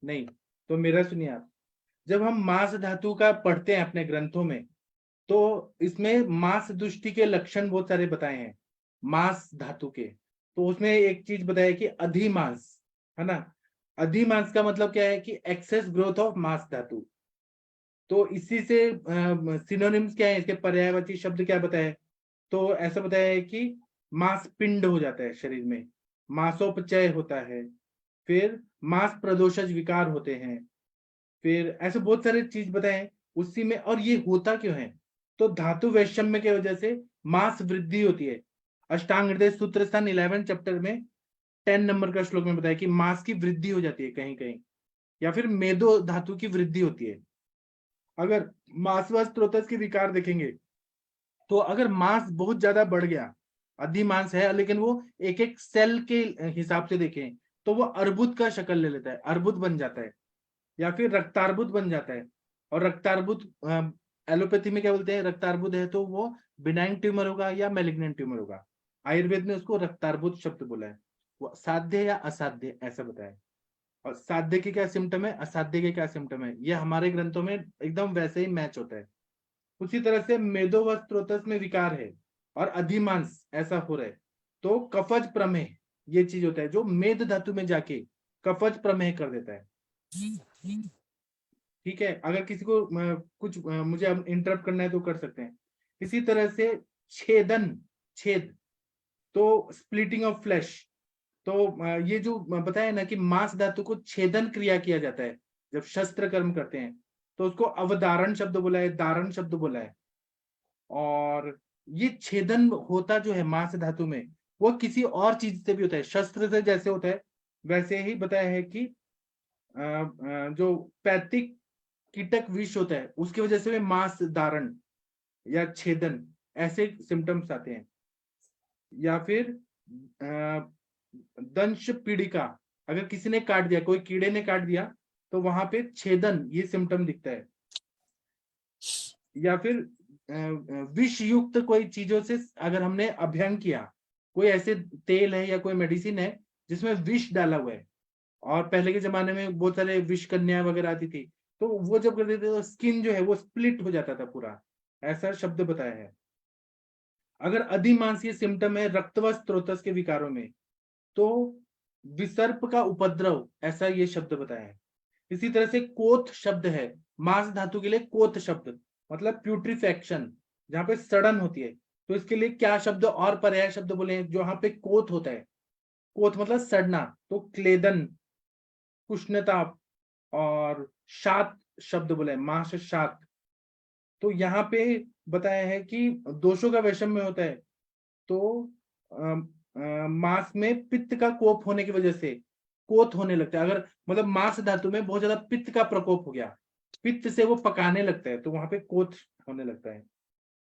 नहीं, तो मेरा सुनिए आप। जब हम मांस धातु का पढ़ते हैं अपने ग्रंथों में, तो इसमें मांस दुष्टि के लक्षण बहुत सारे बताए हैं मांस धातु के। तो उसमें एक चीज बताया कि अधिमांस, है ना। अधिमांस का मतलब क्या है कि एक्सेस ग्रोथ ऑफ मांस धातु। तो इसी से सिनोनिम्स क्या है, इसके पर्यायवाची शब्द क्या बताए, तो ऐसा बताया है कि मांस पिंड हो जाता है शरीर में, मांसोपचय होता है, फिर मांस प्रदोषज विकार होते हैं, फिर ऐसे बहुत सारे चीज बताए उसी में। और ये होता क्यों है, तो धातु वैषम्य की वजह से मांस वृद्धि होती है। अष्टांग हृदय सूत्र स्थान 11 चैप्टर में 10 नंबर का श्लोक में बताया कि मांस की वृद्धि हो जाती है कहीं कहीं, या फिर मेदो धातु की वृद्धि होती है। अगर मांस व स्त्रोतस के विकार देखेंगे, तो अगर मांस बहुत ज्यादा बढ़ गया, अधिमांस है लेकिन वो एक एक सेल के हिसाब से देखें तो वो अर्बुद का शक्ल ले लेता है, अर्बुद बन जाता है, या फिर रक्तार्बुद बन जाता है। और रक्तार्बुद एलोपैथी में क्या बोलते हैं, रक्तार्बुद है तो वो बिनाइन ट्यूमर होगा या मैलिग्नेंट ट्यूमर होगा। आयुर्वेद ने उसको रक्तार्बुद शब्द बोला है, वो साध्य या असाध्य ऐसा बताया। और साध्य के क्या सिम्टम है, असाध्य के क्या सिम्टम है, ये हमारे ग्रंथों में एकदम वैसे ही मैच होता है। उसी तरह से मेदो व स्त्रोतस में विकार है और अधिमांस ऐसा हो रहा है, तो कफज प्रमेह ये चीज होता है जो मेद धातु में जाके कफज प्रमेह कर देता है। ठीक है, अगर किसी को कुछ मुझे इंटरप्ट करना है तो कर सकते हैं। इसी तरह से छेद, तो स्प्लिटिंग ऑफ फ्लैश, तो ये जो बताया ना कि मांस धातु को छेदन क्रिया किया जाता है जब शस्त्र कर्म करते हैं, तो उसको अवधारण शब्द बोला है, दारण शब्द बोला है। और ये छेदन होता जो है मांस धातु में, वो किसी और चीज से भी होता है, शस्त्र से जैसे होता है वैसे ही बताया है कि जो पैतिक कीटक विष होता है उसकी वजह से मांस धारण या छेदन ऐसे सिम्टम्स आते हैं। या फिर दंश पीड़िका, अगर किसी ने काट दिया, कोई कीड़े ने काट दिया तो वहां पे छेदन ये सिम्टम दिखता है। या फिर विष युक्त कोई चीजों से अगर हमने अभ्यंग किया, कोई ऐसे तेल है या कोई मेडिसिन है जिसमें विष डाला हुआ है, और पहले के जमाने में बहुत सारे विष कन्या वगैरह आती थी, तो वो जब करते थे तो स्किन जो है वो स्प्लिट हो जाता था पूरा, ऐसा शब्द बताया है। अगर अधिमांसीय सिम्टम है रक्त व स्त्रोतस के विकारों में, तो विसर्प का उपद्रव, ऐसा ये शब्द बताया है। इसी तरह से कोथ शब्द है मांस धातु के लिए, कोथ शब्द मतलब प्यूट्रिफैक्शन, जहां पे सड़न होती है, तो इसके लिए क्या शब्द और पर्याय शब्द बोले हैं, जहां पे कोथ होता है, कोथ मतलब सड़ना, तो क्लेदन, उष्णता, और शात शब्द बोले मांस शात। तो यहाँ पे बताया है कि दोषों का वैषम्य होता है, तो मांस में पित्त का कोप होने की वजह से कोथ होने लगता है। अगर मतलब मांस धातु में बहुत ज्यादा पित्त का प्रकोप हो गया, पित्त से वो पकाने लगता है, तो वहां पे कोथ होने लगता है।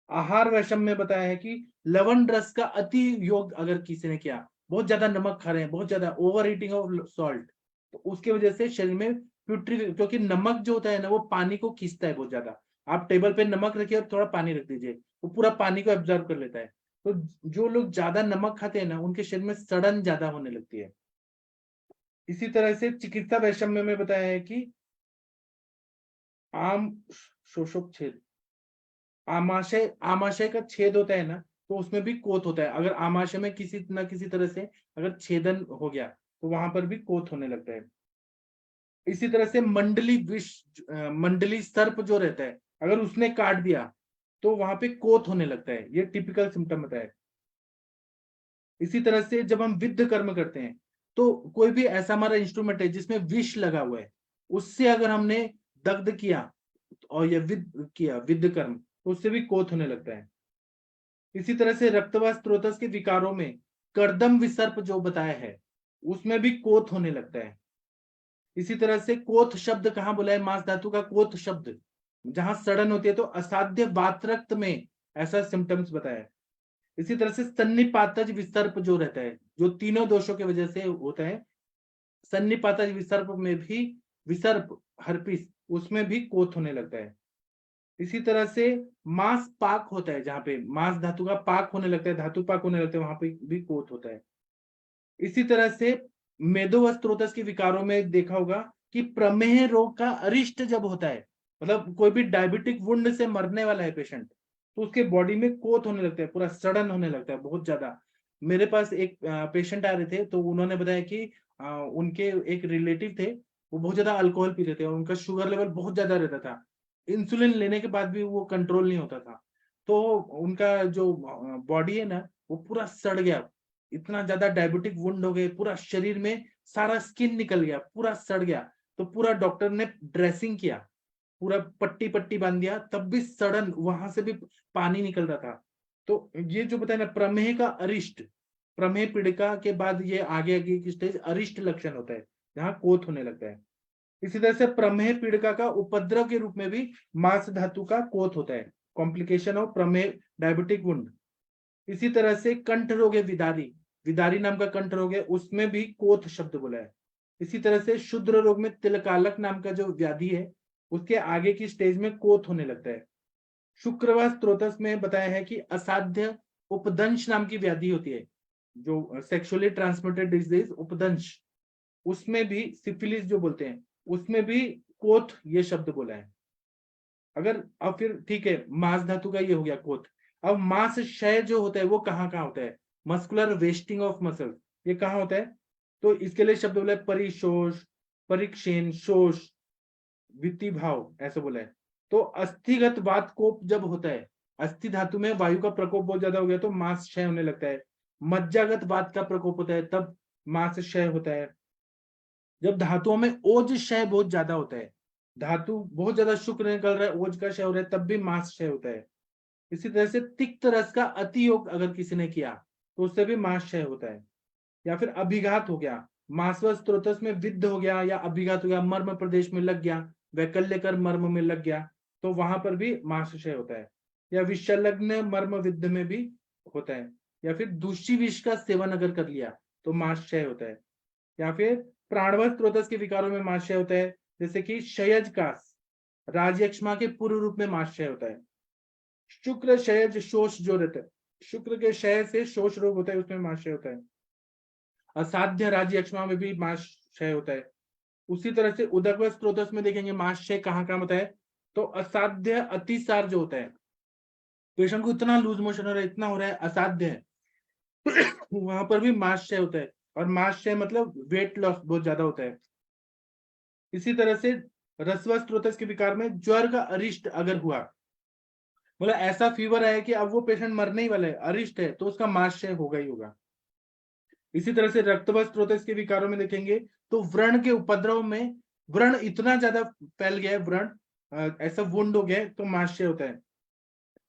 आहार वैषम्य में बताया है कि लवण रस का अति योग अगर किसी ने किया, बहुत ज्यादा नमक खा रहे हैं, बहुत ज्यादा ओवर ईटिंग ऑफ सॉल्ट, तो उसकी वजह से शरीर में प्यूट्री, क्योंकि नमक जो होता है ना वो पानी को खींचता है बहुत ज्यादा। आप टेबल पे नमक रखिए और थोड़ा पानी रख दीजिए, वो पूरा पानी को एब्जॉर्ब कर लेता है। तो जो लोग ज्यादा नमक खाते हैं ना उनके शरीर में सड़न ज्यादा होने लगती है। इसी तरह से चिकित्सा वैषम्य में बताया है कि आम शोषक छेद, आमाशय का छेद होता है ना, तो उसमें भी कोथ होता है। अगर आमाशय में किसी न किसी तरह से अगर छेदन हो गया तो वहां पर भी कोथ होने लगता है। इसी तरह से मंडली विष, मंडली सर्प जो रहता है, अगर उसने काट दिया तो वहां पे कोथ होने लगता है, ये टिपिकल सिम्टम बताया। इसी तरह से जब हम विद्ध कर्म करते हैं तो कोई भी ऐसा हमारा इंस्ट्रूमेंट है जिसमें विष लगा हुआ है, उससे अगर हमने दग्ध किया और ये विद्ध किया विद्ध कर्म, तो उससे भी कोथ होने लगता है। इसी तरह से रक्तवास स्त्रोतस के विकारों में कर्दम विसर्प जो बताया है उसमें भी कोथ होने लगता है। इसी तरह से कोथ शब्द कहाँ बोला है, मांस धातु का कोथ शब्द जहां सड़न होती है तो असाध्य वातरक्त में ऐसा सिम्टम्स बताया है। इसी तरह से सन्निपातज विसर्प जो रहता है, जो तीनों दोषों की वजह से होता है, सन्निपातज विसर्प में भी विसर्प हर्पिस, उसमें भी कोथ होने लगता है। इसी तरह से मांस पाक होता है, जहां पे मांस धातु का पाक होने लगता है, धातु पाक होने लगता है, वहां पे भी कोथ होता है। इसी तरह से मेदोवस्त्रोतस के विकारों में देखा होगा कि प्रमेह रोग का अरिष्ट जब होता है, मतलब कोई भी डायबिटिक वुंड से मरने वाला है पेशेंट, तो उसके बॉडी में कोथ होने लगता है, पूरा सड़न होने लगता है बहुत ज्यादा। मेरे पास एक पेशेंट आ रहे थे तो उन्होंने बताया कि उनके एक रिलेटिव थे, वो बहुत ज्यादा अल्कोहल पीते थे और उनका शुगर लेवल बहुत ज्यादा रहता था, इंसुलिन लेने के बाद भी वो कंट्रोल नहीं होता था। तो उनका जो बॉडी है ना वो पूरा सड़ गया, इतना ज्यादा डायबिटिक वुंड हो गए, पूरा शरीर में सारा स्किन निकल गया, पूरा सड़ गया। तो पूरा डॉक्टर ने ड्रेसिंग किया, पूरा पट्टी पट्टी बांध दिया, तब भी सड़न, वहां से भी पानी निकल रहा था। तो ये जो बताया ना प्रमेह का अरिष्ट, प्रमेह पीड़िका के बाद ये आगे आगे की स्टेज अरिष्ट लक्षण होता है, जहां कोथ होने लगता है। इसी तरह से प्रमेह पीड़िका का उपद्रव के रूप में भी मांस धातु का कोथ होता है, कॉम्प्लिकेशन ऑफ प्रमेह डायबिटिक वुंड। इसी तरह से कंठ रोग है विदारी, विदारी नाम का कंठ रोग है, उसमें भी कोथ शब्द बोला है। इसी तरह से शुद्र रोग में तिलकालक नाम का जो व्याधि है उसके आगे की स्टेज में कोथ होने लगता है। शुक्रवार स्त्रोतस में बताया है कि असाध्य उपदंश नाम की व्याधि होती है, जो सेक्सुअली ट्रांसमिटेड डिजीज उपदंश, उसमें भी सिफिलिस जो बोलते हैं उसमें भी कोथ ये शब्द बोला है। अगर अब फिर ठीक है, मांस धातु का ये हो गया कोथ। अब मांस क्षय जो होता है वो कहाँ कहाँ होता है, मस्कुलर वेस्टिंग ऑफ मसल, ये कहाँ होता है, तो इसके लिए शब्द बोला है परिशोष, परिक्षेण, शोष, वित्ती भाव, ऐसा बोला है। तो अस्थिगत वात कोप जब होता है, अस्थि धातु में वायु का प्रकोप बहुत ज्यादा हो गया तो मांस क्षय होने लगता है। मज्जागत वात का प्रकोप होता है तब मांस क्षय होता है। जब धातुओं में ओज क्षय बहुत ज्यादा होता है, धातु बहुत ज्यादा शुक्र निकल रहा है, ओज का क्षय हो रहा है, तब भी मांस क्षय होता है। इसी तरह से तिक्त रस का अति योग अगर किसी ने किया तो उससे भी मांस क्षय होता है। या फिर अभिघात हो गया, मांसव स्त्रोतस में विद्ध हो गया या अभिघात हो गया, मर्म प्रदेश में लग गया, वैकल्य कर मर्म में लग गया, तो वहां पर भी मांस क्षय होता है। या विषलग्न मर्म विद्ध में भी होता है। या फिर दूषी विष का सेवन अगर कर लिया तो मांस क्षय होता है। या फिर प्राणवत स्त्रोतस के विकारों में मांस क्षय होता है, जैसे कि क्षयज कास, राजयक्ष्मा के पूर्व रूप में मांस क्षय होता है। शुक्र क्षयज शोष जो रहता है, शुक्र के क्षय से शोष रोग होता है, उसमें मांस क्षय होता है। असाध्य राजयक्ष्मा में भी मांस क्षय होता है। उसी तरह से उदकवत स्त्रोतस में देखेंगे मांस क्षय कहाँ कहाँ होता है, तो असाध्य अतिसार जो होता है, पेशेंट को इतना लूज मोशन हो रहा है, इतना हो रहा है, असाध्य है वहां पर भी मांस क्षय होता है। और मांस क्षय मतलब वेट लॉस बहुत ज्यादा होता है। इसी तरह से रसवत स्त्रोतस के विकार में ज्वर का अरिष्ट अगर हुआ, मतलब ऐसा फीवर है कि अब वो पेशेंट मरने ही वाला है, अरिष्ट है, तो उसका मांस क्षय होगा ही होगा। इसी तरह से रक्तवत स्त्रोतस के विकारों में देखेंगे तो व्रण के उपद्रव में, व्रण इतना ज्यादा फैल गया है, व्रण ऐसा वुंड हो गया है तो मांस क्षय होता है।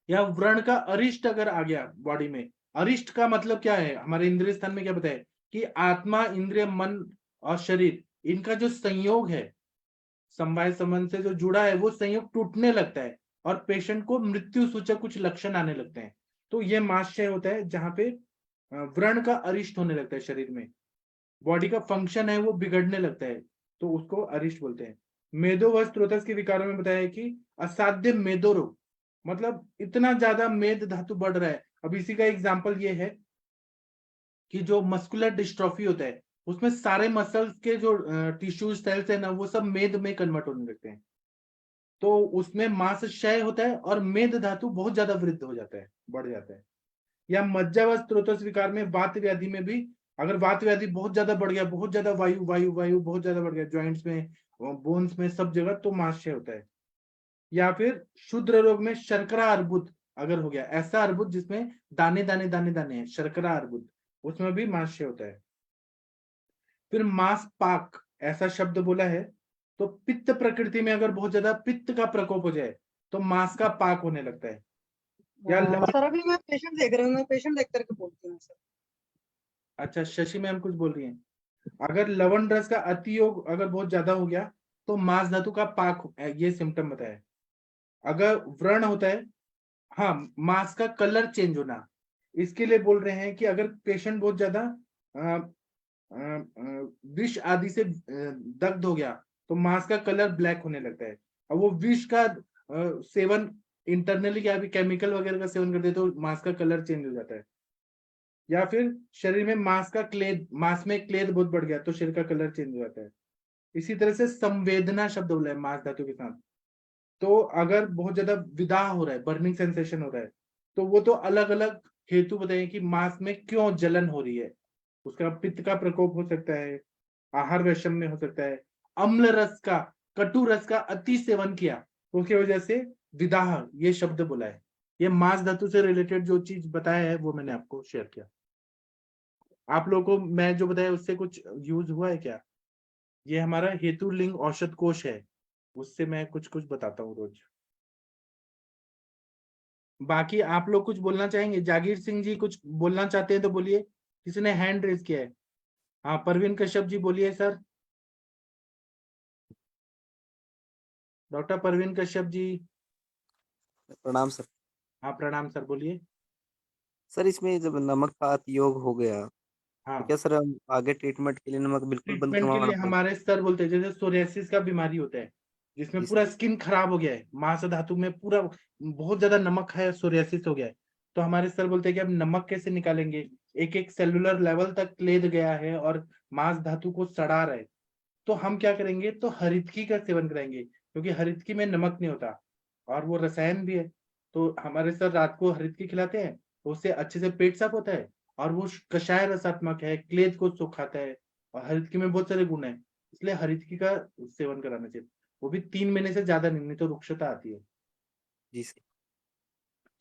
या व्रण का अरिष्ट अगर आ गया बॉडी में, अरिष्ट का मतलब क्या है, हमारे इंद्रिय स्थान में क्या बताया कि आत्मा, इंद्रिय, मन और शरीर, इनका जो संयोग है, समवाय संबंध से जो जुड़ा है, वो संयोग टूटने लगता है और पेशेंट को मृत्यु सूचक कुछ लक्षण आने लगते हैं, तो ये मांस क्षय होता है, जहां पे व्रण का अरिष्ट होने लगता है, शरीर में बॉडी का फंक्शन है वो बिगड़ने लगता है, तो उसको अरिष्ट बोलते हैं। मेदो व स्त्रोतस के विकारों में बताया कि असाध्य मेदो रोग, मतलब इतना ज्यादा मेद धातु बढ़ रहा है। अब इसी का एग्जांपल ये है कि जो मस्कुलर डिस्ट्रॉफी होता है उसमें सारे मसल्स के जो टिश्यू सेल्स है ना, वो सब मेद में कन्वर्ट होने लगते हैं, तो उसमें मांस क्षय होता है और मेद धातु बहुत ज्यादा वृद्ध हो जाता है, बढ़ जाता है। या मज्जा व स्त्रोतस विकार में वात व्याधि में भी, अगर वात व्याधि बहुत ज्यादा बढ़ गया, बहुत ज्यादा वायु वायु वायु बहुत ज्यादा बढ़ गया जॉइंट्स में, बोन्स में, सब जगह, तो मांस क्षय होता है। या फिर शुद्र रोग में शर्करा अर्बुद, अगर हो गया ऐसा अर्बुद जिसमें दाने दाने दाने दाने हैं, शर्करा अर्बुद, उसमें भी मांस्य होता है। फिर मांस पाक ऐसा शब्द बोला है, तो पित्त प्रकृति में अगर बहुत ज्यादा पित्त का प्रकोप हो जाए तो मांस का पाक होने लगता है। या सर अभी मैं पेशेंट देख रहा हूँ, मैं पेशेंट देख करके बोलती हूँ सर। अच्छा, शशि मैम कुछ बोल रही हैं। अगर लवण रस का अतियोग अगर बहुत ज्यादा हो गया तो मांस धातु का पाक, ये सिम्टम बताया। अगर व्रण होता है, हाँ, मांस का कलर चेंज होना, इसके लिए बोल रहे हैं कि अगर पेशेंट बहुत ज्यादा विष आदि से दग्ध हो गया तो मांस का कलर ब्लैक होने लगता है। और वो विष का सेवन इंटरनली क्या भी केमिकल वगैरह का सेवन करते हैं तो मांस का कलर चेंज हो जाता है। या फिर शरीर में मांस में क्लेद बहुत बढ़ गया तो शरीर का कलर चेंज हो जाता है। इसी तरह से संवेदना शब्द बोला है मांस धातु के साथ, तो अगर बहुत ज्यादा विदाह हो रहा है, बर्निंग सेंसेशन हो रहा है, तो वो तो अलग अलग हेतु बताइए कि मांस में क्यों जलन हो रही है। उसका पित्त का प्रकोप हो सकता है, आहार वैषम्य हो सकता है, अम्ल रस का, कटु रस का अति सेवन किया तो उसकी वजह से विदाह, ये शब्द बोला है। ये मांस धातु से रिलेटेड जो चीज बताया है वो मैंने आपको शेयर किया। आप लोगों को मैं जो बताया उससे कुछ यूज हुआ है क्या? ये हमारा हेतु लिंग औषध कोश है, उससे मैं कुछ कुछ बताता हूँ रोज। बाकी आप लोग कुछ बोलना चाहेंगे? जागीर सिंह जी कुछ बोलना चाहते हैं तो बोलिए, किसी ने हैंड रेज किया है। हाँ, परवीन कश्यप जी बोलिए सर। डॉक्टर परवीन कश्यप जी। प्रणाम सर। हाँ प्रणाम सर, बोलिए। सर इसमें जब नमक का अतियोग हो गया हाँ, तो क्या सर हम आगे ट्रीटमेंट के लिए नमक बिल्कुल बंद ट्रीटमेंट के करवाना लिए पड़ेगा? हमारे सर बोलते हैं, जैसे सोरियासिस का बीमारी होता है जिसमें जी पूरा सर। स्किन खराब हो गया है, मांस धातु में पूरा बहुत ज्यादा नमक है, सोरियासिस हो गया है, तो हमारे सर बोलते हैं कि अब नमक कैसे निकालेंगे, एक एक सेलुलर लेवल तक क्लेद गया है और मांस धातु को सड़ा रहा है, तो हम क्या करेंगे, तो हरितकी का सेवन कराएंगे, क्योंकि हरितकी में नमक नहीं होता और वो रसायन भी है। तो हमारे सर रात को हरितकी खिलाते हैं तो उससे अच्छे से पेट साफ होता है और वो कषाय रसात्मक है, क्लेद को सुखाता है और हरितकी में बहुत सारे गुण है, इसलिए हरितकी का सेवन कराना चाहिए। वो भी 3 महीने से ज्यादा नहीं तो रुक्षता आती है। जी सर।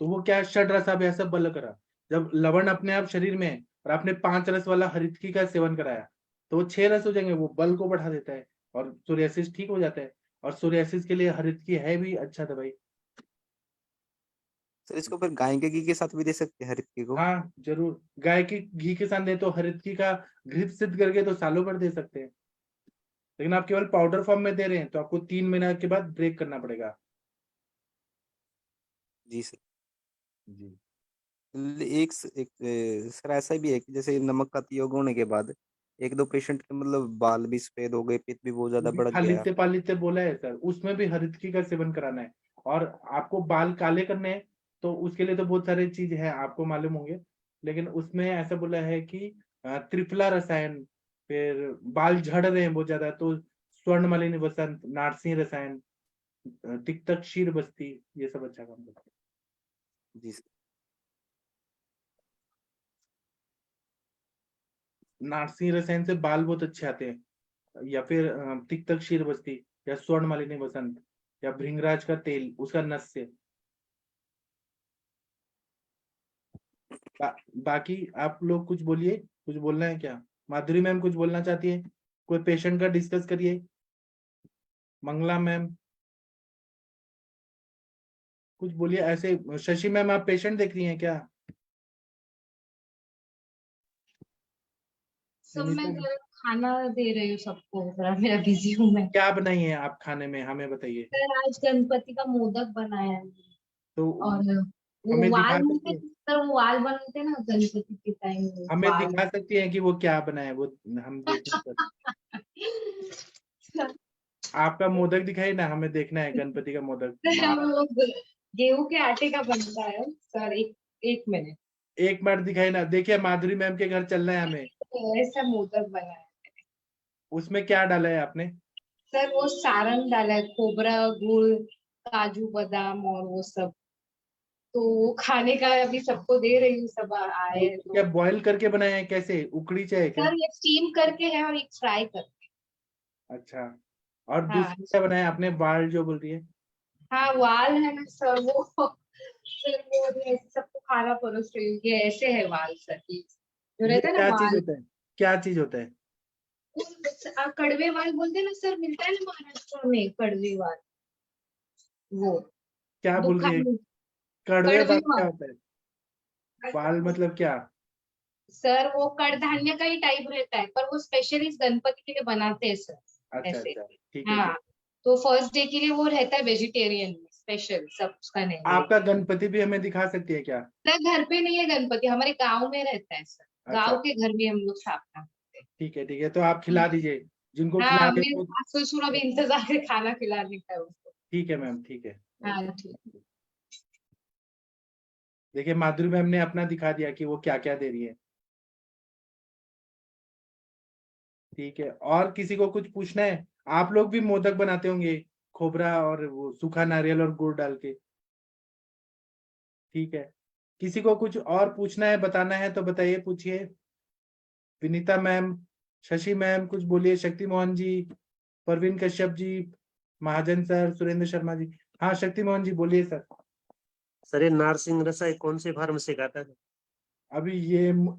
तो वो क्या, षड रसाभ्यास बल करा, जब लवण अपने आप शरीर में है और आपने 5 रस वाला हरितकी का सेवन कराया तो वो 6 रस हो जाएंगे, वो बल को बढ़ा देता है और सोरियासिस ठीक हो जाता है। और सोरियासिस के लिए हरितकी है भी अच्छा दवाई। सर इसको फिर गाय के घी के साथ भी दे सकते हैं हरितकी को? हाँ जरूर, गाय की घी के साथ दे तो हरितकी का घृत सिद्ध करके तो सालों भर दे सकते हैं, लेकिन आप केवल पाउडर फॉर्म में दे रहे हैं तो आपको 3 महीना के बाद ब्रेक करना पड़ेगा। जी सर। जी। सर ऐसा भी है कि जैसे नमक का अतियोग होने के बाद एक दो पेशेंट के मतलब बाल भी सफेद हो गए, पित्त भी बहुत ज्यादा बढ़ गया। फालित्य पालित्य बोला है सर, उसमें भी हरितकी का सेवन कराना है। और आपको बाल काले करने हैं तो उसके लिए तो बहुत सारे चीज है, आपको मालूम होंगे, लेकिन उसमें ऐसा बोला है कि त्रिफला रसायन, फिर बाल झड़ रहे हैं बहुत ज्यादा तो स्वर्णमालिनी वसंत, नारसिंह रसायन, तिक्तक क्षीर बस्ती, ये सब अच्छा काम करते हैं। जी सर। नारसिंह रसायन से बाल बहुत अच्छे आते हैं, या फिर तिक्तक क्षीर बस्ती या स्वर्णमालिनी वसंत या भृंगराज का तेल, उसका नस से। बाकी आप लोग कुछ बोलिए, कुछ बोलना है क्या? माधुरी मैम कुछ बोलना चाहती है? कोई पेशेंट का डिस्कस करिए। मंगला मैम कुछ बोलिए ऐसे। शशि मैम आप पेशेंट देख रही हैं क्या? सब मैं जरा खाना दे रही हूँ सबको, जरा मेरा बिजी हूँ मैं। क्या बनाई है आप खाने में, हमें बताइए। सर आज गणपति का मोदक बनाया है तो और वो हमें वाल दिखा मिलते सकती है, सर, वो वाल बनते हैं ना गणपति के टाइम, हमें वाल। दिखा सकती है कि वो क्या बनाया, वो हम देखें सर। आपका मोदक दिखाई ना, हमें देखना है गणपति का मोदक। वो गेहूं के आटे का बनता है सर। एक मिनट, एक बार दिखाई ना, देखिए माधुरी मैम के घर चलना है हमें। ऐसा मोदक बनाया है। उसमें क्या डाला है आपने? सर वो सारन डाला है, खोबरा, गुड़, काजू, बादाम और वो सब। तो वो खाने का अभी सबको दे रही हूँ, सब आए हैं तो। क्या बॉईल करके बनाया है, कैसे उकड़ी चाय क्या? सर ये स्टीम करके है और एक फ्राई करके। अच्छा, और हाँ दूसरी क्या बनाया आपने, बाल जो बोल रही है? हाँ, वाल है ना सर, वो सर वो ऐसे सबको खाना परोस रही हूँ, ये ऐसे है वाल सर की, जो ये रहता है ना क्या चीज वाल, होता है, क्या चीज होता है? कड़वे वाल बोलते हैं ना सर, मिलता है ना महाराष्ट्र में कड़वे वाल, वो क्या बोल रही है? दुकान, कड़वे कड़वे बाल क्या वाल होता है? बाल मतलब क्या? सर, वो कड़धान्य का ही टाइप रहता है, पर वो स्पेशली गणपति के लिए बनाते हैं सर, अच्छा ऐसे। अच्छा, ठीक है हाँ, तो फर्स्ट डे के लिए वो रहता है वेजिटेरियन स्पेशल, सब उसका नहीं आपका गणपति भी हमें दिखा सकती है क्या? सर, घर पे नहीं है गणपति, हमारे गांव में रहता है सर, अच्छा गांव के घर में हम लोग स्थापना करते ठीक है ठीक है, तो आप खिला दीजिए जिनको हैं। हाँ, खिलाने मैं को। सास ससुर अभी इंतजार है खाना खिलाने का उसको। ठीक है मैम, ठीक है। हाँ ठीक। देखिए माधुरी मैम ने अपना दिखा दिया कि वो क्या क्या दे रही है। ठीक है, और किसी को कुछ पूछना है? आप लोग भी मोदक बनाते होंगे, खोबरा और वो सूखा नारियल और गुड़ डाल के। ठीक है, किसी को कुछ और पूछना है, बताना है तो बताइए, पूछिए। विनीता मैम, शशि मैम कुछ बोलिए, शक्ति मोहन जी, परवीन कश्यप जी, महाजन सर, सुरेंद्र शर्मा जी। हाँ शक्ति मोहन जी बोलिए सर। सर ये नारसिंह रसाई कौन से फार्मेसी का था? अभी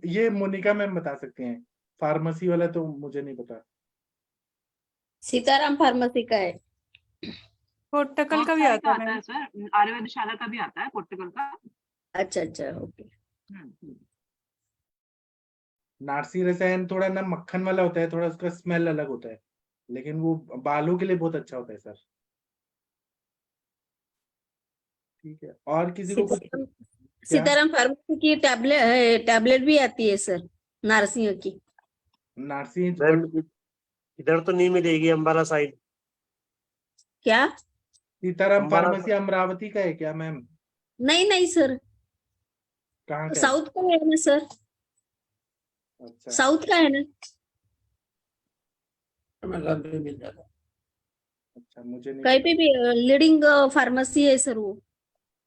ये मोनिका मैम बता सकते हैं, फार्मेसी वाला तो मुझे नहीं पता। सीताराम फार्मेसी का है। पोर्टकल का भी आता है सर, आयुर्वेदशाला का भी आता है पोर्टकल का। अच्छा अच्छा, ओके। नारसी रसायन थोड़ा ना मक्खन वाला होता है, थोड़ा उसका स्मेल अलग होता है, लेकिन वो बालों के लिए बहुत अच्छा होता है सर। ठीक है, और किसी को कुछ? सीताराम फार्मेसी की टैबलेट भी आती है सर, नारसिंह की। नारसी इधर तो नहीं मिलेगी, अम्बाला साइड। क्या? सीताराम फार्मेसी अमरावती का है क्या मैम? नहीं नहीं सर, कहाँ का है? साउथ का है ना सर, अच्छा, साउथ का है ना। अच्छा मुझे नहीं कहीं पता। पे भी लीडिंग फार्मेसी है सर वो।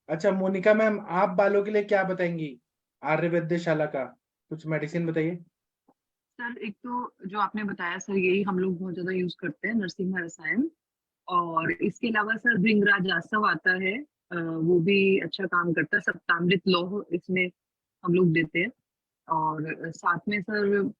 अच्छा मोनिका मैम, आप बालों के लिए क्या बताएंगी? आर्यवैद्यशाला का कुछ मेडिसिन बताइए। सर एक तो जो आपने बताया सर, यही हम लोग बहुत ज्यादा यूज करते हैं, नरसिंह रसायन। और इसके अलावा सर भृंगराज आसव आता है, वो भी अच्छा काम करता है। सप्तामृत लौह इसमें हम लोग देते हैं। और साथ में सर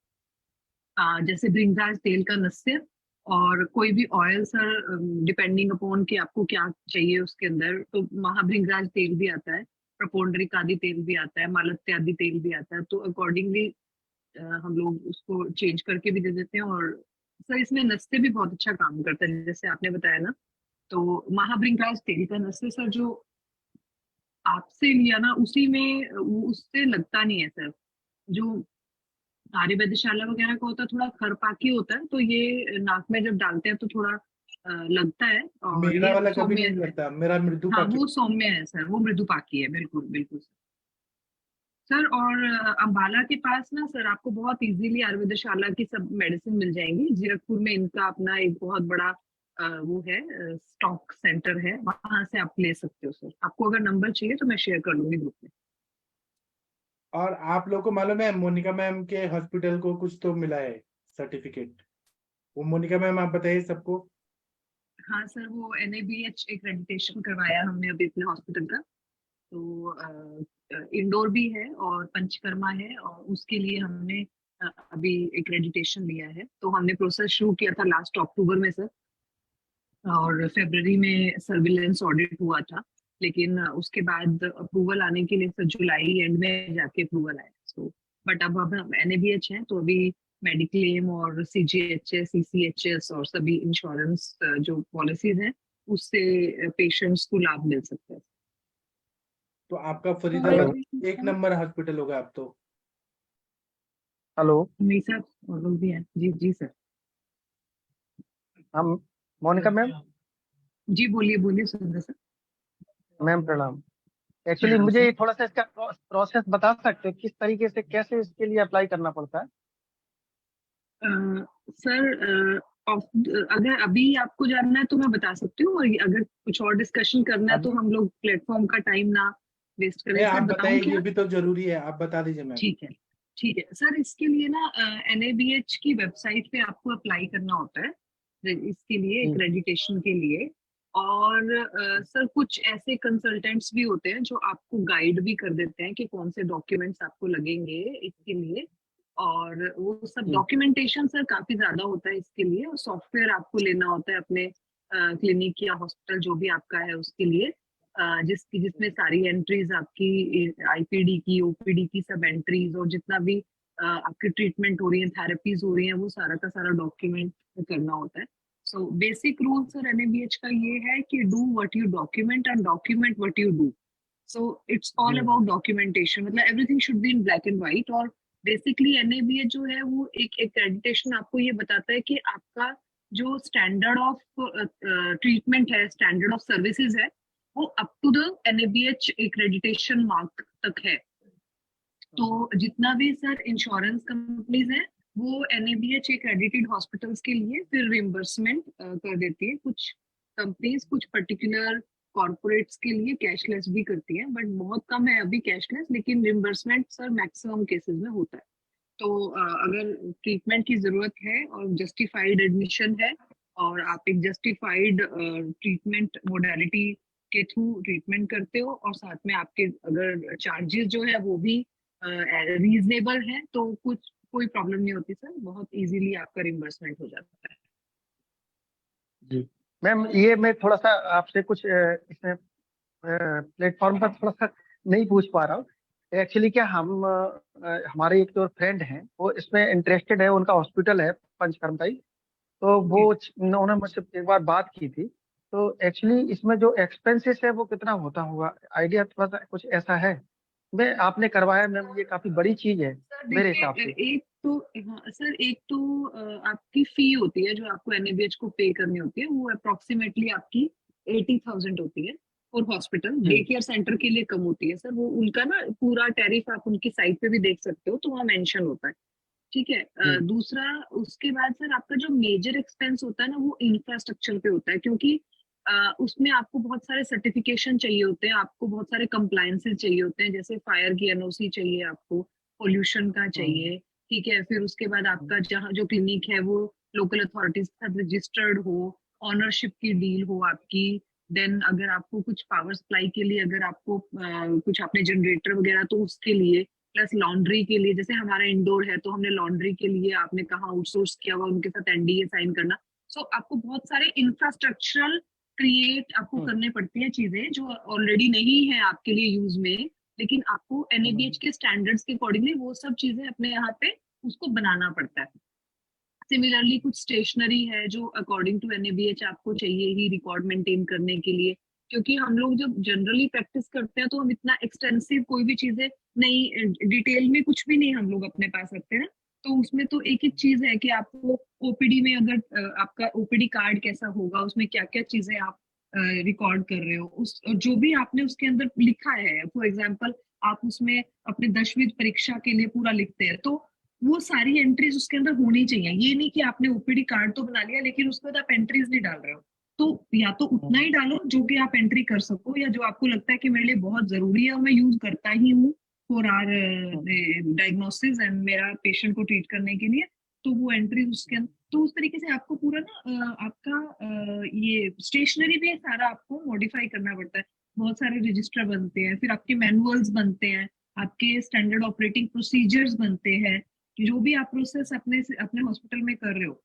जैसे भृंगराज तेल का नस्य, और कोई भी ऑयल सर, डिपेंडिंग अपॉन कि आपको क्या चाहिए उसके अंदर, तो महाभृंगराज तेल भी आता है, प्रपोंडरिक आदि तेल भी आता है, मालत्य आदि तेल भी आता है। तो अकॉर्डिंगली हम लोग उसको चेंज करके भी दे देते हैं। और सर इसमें नस्ते भी बहुत अच्छा काम करता है, जैसे आपने बताया ना। तो महाभृंगराज तेल का नस्य सर जो आपसे लिया ना, उसी में उससे लगता नहीं है सर। जो आर्यवैद्यशाला वगैरह का होता है थोड़ा खरपाकी होता है, तो ये नाक में जब डालते हैं तो थोड़ा लगता है। और मेरा ये वाला कभी सौम्य नहीं लगता, मेरा मृदु हाँ, पाकी। वो सौम्य है सर, वो मृदुपाकी है, बिल्कुल बिल्कुल सर। और अम्बाला के पास ना सर आपको बहुत इजीली आयुर्वेदशाला की सब मेडिसिन मिल जाएंगी। जीरकपुर में इनका अपना एक बहुत बड़ा वो है, स्टॉक सेंटर है, वहां से आप ले सकते हो सर। आपको अगर नंबर चाहिए तो मैं शेयर कर लूंगी ग्रुप में। और आप लोगों को मालूम है मोनिका मैम के हॉस्पिटल को कुछ तो मिला है सर्टिफिकेट, वो मोनिका मैम आप बताइए सबको। हाँ सर, वो NABH एक्रेडिटेशन करवाया हमने अभी अपने हॉस्पिटल का। तो इंडोर भी है और पंचकर्मा है, और उसके लिए हमने अभी एक्रेडिटेशन लिया है। तो हमने प्रोसेस शुरू किया था लास्ट अक्टूबर में सर, और फरवरी में सर्विलेंस ऑडिट हुआ था। लेकिन उसके बाद अप्रूवल आने के लिए सर जुलाई एंड में जाके अप्रूवल आया। सो बट अब हम NABH है, तो अभी मेडिक्लेम और CGHS, CCHS और सभी इंश्योरेंस जो पॉलिसीज हैं, उससे पेशेंट्स को लाभ मिल सकता है। तो आपका फरीदाबाद एक नंबर हॉस्पिटल होगा अब तो। हेलो नहीं सर, और लोग भी हैं। जी जी सर। हम मोनिका मैम। जी बोलिए बोलिए सुंदर सर। मैम प्रणाम। एक्चुअली मुझे थोड़ा सा इसका प्रोसेस बता सकते हो, किस तरीके से कैसे इसके लिए अप्लाई करना पड़ता है? सर अगर अभी आपको जानना है तो मैं बता सकती हूँ, और अगर कुछ और डिस्कशन करना है तो हम लोग प्लेटफॉर्म का टाइम ना वेस्ट करें। आप सर बताइए, बताऊं क्या? ये भी तो जरूरी है, आप बता दीजिए मैम। ठीक है ठीक है सर। इसके लिए ना NABH की वेबसाइट पे आपको अप्लाई करना होता है इसके लिए, एक्रेडिटेशन के लिए। और सर कुछ ऐसे कंसल्टेंट्स भी होते हैं जो आपको गाइड भी कर देते हैं कि कौन से डॉक्यूमेंट्स आपको लगेंगे इसके लिए, और वो सब डॉक्यूमेंटेशन सर काफी ज्यादा होता है इसके लिए, और सॉफ्टवेयर आपको लेना होता है अपने क्लिनिक या हॉस्पिटल जो भी आपका है उसके लिए, जिसमें सारी एंट्रीज आपकी आईपीडी की, ओपीडी की सब एंट्रीज, और जितना भी आपकी ट्रीटमेंट हो रही है, थेरेपीज हो रही है, वो सारा का सारा डॉक्यूमेंट करना होता है। So basic rule sir NABH का ये है कि do what you document and document what you do. So it's all about documentation, मतलब everything should be in black and white. और बेसिकली एनएबीएच जो है वो एक एक्रेडिटेशन आपको ये बताता है कि आपका जो स्टैंडर्ड ऑफ ट्रीटमेंट है, स्टैंडर्ड ऑफ सर्विसेज है, वो up to the NABH accreditation mark तक है। तो जितना भी सर इंश्योरेंस कंपनीज हैं वो एनएबीएच एक्रेडिटेड हॉस्पिटल्स के लिए फिर रिम्बर्समेंट कर देती है। कुछ कंपनीज कुछ पर्टिकुलर कॉर्पोरेट्स के लिए कैशलेस भी करती हैं, बट बहुत कम है अभी कैशलेस, लेकिन रिम्बर्समेंट सर मैक्सिमम केसेस में होता है। तो अगर ट्रीटमेंट की जरूरत है और जस्टिफाइड एडमिशन है और आप एक जस्टिफाइड ट्रीटमेंट मोडालिटी के थ्रू ट्रीटमेंट करते हो, और साथ में आपके अगर चार्जेस जो है वो भी रीजनेबल है, तो कोई प्रॉब्लम नहीं होती सर, बहुत इजीली आपका रिम्बर्समेंट हो जाता है। जी मैम, ये मैं थोड़ा सा आपसे कुछ इसमें प्लेटफॉर्म पर थोड़ा सा नहीं पूछ पा रहा हूँ। एक्चुअली क्या हम हमारे एक जो फ्रेंड हैं वो इसमें इंटरेस्टेड है, उनका हॉस्पिटल है पंचकर्मताई, तो वो उन्होंने मुझसे एक बार बात की थी। तो एक्चुअली इसमें जो एक्सपेंसेस है वो कितना होता होगा, आइडिया थोड़ा सा कुछ ऐसा है? मैं आपने करवाया मैम, ये काफी बड़ी चीज है मेरे हिसाब से। एक तो हाँ सर, एक तो आपकी फी होती है जो आपको एनएबीएच को पे करनी होती है, वो अप्रोक्सीमेटली आपकी 80,000 होती है और हॉस्पिटल डे केयर सेंटर के लिए कम होती है सर। वो उनका ना पूरा टैरिफ आप उनकी साइट पे भी देख सकते हो, तो वहाँ मेंशन होता है, ठीक है। दूसरा उसके बाद सर आपका जो मेजर एक्सपेंस होता है ना वो इंफ्रास्ट्रक्चर पे होता है, क्योंकि उसमें आपको बहुत सारे सर्टिफिकेशन चाहिए होते हैं, आपको बहुत सारे कंप्लायंसेस चाहिए होते हैं, जैसे फायर की एनओसी चाहिए आपको, पोल्यूशन का चाहिए, ठीक है। फिर उसके बाद आपका जहाँ जो क्लिनिक है वो लोकल अथॉरिटीज के साथ रजिस्टर्ड हो, ऑनरशिप की डील हो आपकी। देन अगर आपको कुछ पावर सप्लाई के लिए, अगर आपको कुछ आपने जनरेटर वगैरह, तो उसके लिए, प्लस लॉन्ड्री के लिए, जैसे हमारा इंडोर है तो हमने लॉन्ड्री के लिए आपने कहा आउटसोर्स किया हुआ, उनके साथ एनडीए साइन करना। सो आपको बहुत सारे इंफ्रास्ट्रक्चरल क्रिएट आपको करने पड़ती है चीजें जो ऑलरेडी नहीं है आपके लिए यूज में, लेकिन आपको एनएबीएच के स्टैंडर्ड्स के अकॉर्डिंगली वो सब चीजें अपने यहाँ पे उसको बनाना पड़ता है। सिमिलरली कुछ स्टेशनरी है जो अकॉर्डिंग टू एनएबीएच आपको चाहिए ही रिकॉर्ड मेंटेन करने के लिए, क्योंकि हम लोग जब जनरली प्रैक्टिस करते हैं तो हम इतना एक्सटेंसिव कोई भी चीजें नहीं, डिटेल में कुछ भी नहीं हम लोग अपने पास रखते हैं। तो उसमें तो एक एक चीज है कि आपको ओपीडी में अगर आपका ओपीडी कार्ड कैसा होगा, उसमें क्या क्या चीजें आप रिकॉर्ड कर रहे हो, उस जो भी आपने उसके अंदर लिखा है, फॉर एग्जाम्पल आप उसमें अपने 10वीं परीक्षा के लिए पूरा लिखते हैं, तो वो सारी एंट्रीज उसके अंदर होनी चाहिए। ये नहीं कि आपने ओपीडी कार्ड तो बना लिया लेकिन उसके बाद आप एंट्रीज नहीं डाल रहे हो, तो या तो उतना ही डालो जो कि आप एंट्री कर सको, या जो आपको लगता है कि मेरे लिए बहुत जरूरी है और मैं यूज करता ही हूँ फॉर आर डायग्नोसिस एंड मेरा पेशेंट को ट्रीट करने के लिए, तो वो एंट्रीज उसके अंदर। तो उस तरीके से आपको पूरा ना आपका ये स्टेशनरी भी सारा आपको मॉडिफाई करना पड़ता है, बहुत सारे रजिस्टर बनते हैं, फिर आपके मैनुअल्स बनते हैं, आपके स्टैंडर्ड ऑपरेटिंग प्रोसीजर्स बनते हैं, जो भी आप प्रोसेस अपने हॉस्पिटल में कर रहे हो,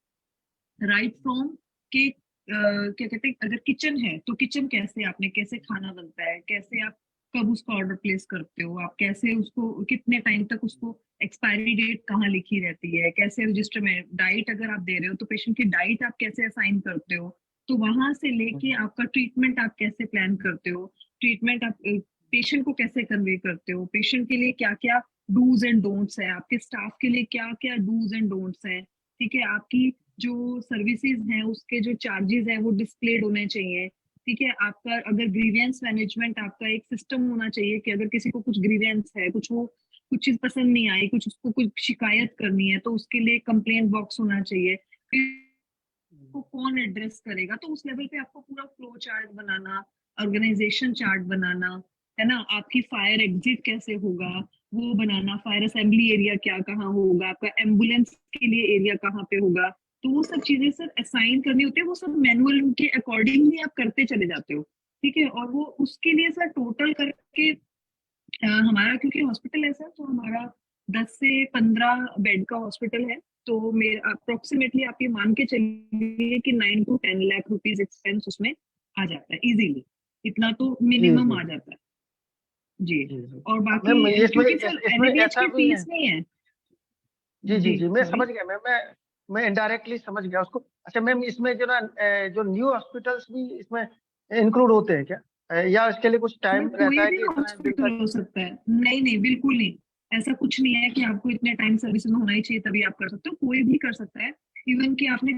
राइट फ्रॉम के क्या कहते हैं, अगर किचन है तो किचन कैसे खाना बनता है, कैसे आप कब उसका ऑर्डर प्लेस करते हो, आप कैसे उसको कितने टाइम तक उसको एक्सपायरी डेट कहाँ लिखी रहती है, कैसे रजिस्टर में डाइट अगर आप दे रहे हो तो पेशेंट की डाइट आप कैसे असाइन करते हो, तो वहां से लेके आपका ट्रीटमेंट आप कैसे प्लान करते हो, ट्रीटमेंट आप पेशेंट को कैसे कन्वे करते हो, पेशेंट के लिए क्या क्या डूज एंड डोंट्स है, आपके स्टाफ के लिए क्या क्या डूज एंड डोंट्स है, ठीक है। आपकी जो सर्विसेज हैं उसके जो चार्जेस हैं वो डिस्प्लेड होने चाहिए, ठीक है। आपका अगर ग्रीवियंस मैनेजमेंट, आपका एक सिस्टम होना चाहिए कि अगर किसी को कुछ ग्रीवियंस है, कुछ चीज पसंद नहीं आई, उसको कुछ शिकायत करनी है, तो उसके लिए कंप्लेंट बॉक्स होना चाहिए, फिर को कौन एड्रेस करेगा, तो उस लेवल पे आपको पूरा फ्लो चार्ट बनाना, ऑर्गेनाइजेशन चार्ट बनाना है ना, आपकी फायर एग्जिट कैसे होगा वो बनाना, फायर असेंबली एरिया क्या कहाँ होगा, आपका एम्बुलेंस के लिए एरिया कहाँ पे होगा, तो वो सब चीजें सर असाइन करनी होती है, वो सब मैनुअल के अकॉर्डिंगली आप करते चले जाते हो, ठीक है। और वो उसके लिए सर टोटल करके हमारा, क्योंकि हॉस्पिटल है सर, तो हमारा 10 से 15 बेड का हॉस्पिटल है, तो मेरा अप्रोक्सीमेटली आप ये मान के चलिए कि 9 to 10 लाख रुपीज एक्सपेंस उसमें आ जाता है इजीली, इतना तो मिनिमम आ जाता है जी। और बाकी मैम इसमें क्योंकि सर इसमें NABH ऐसा की भी है। फीस नहीं है। जी जी जी मैं sorry। समझ गया मैम, मैं इनडायरेक्टली समझ गया उसको। अच्छा मैम, इसमें जो ना जो न्यू हॉस्पिटल्स भी इसमें इंक्लूड होते हैं क्या, या इसके लिए कुछ टाइम सर रहता कोई है भी कि इतना दिन हॉस्पिटल तक? हो सकता है, नहीं नहीं बिल्कुल नहीं, ऐसा कुछ नहीं है कि आपको इतने टाइम सर्विस में होना ही चाहिए तभी आप कर सकते हो, कोई भी कर सकता है। इवन कि आपने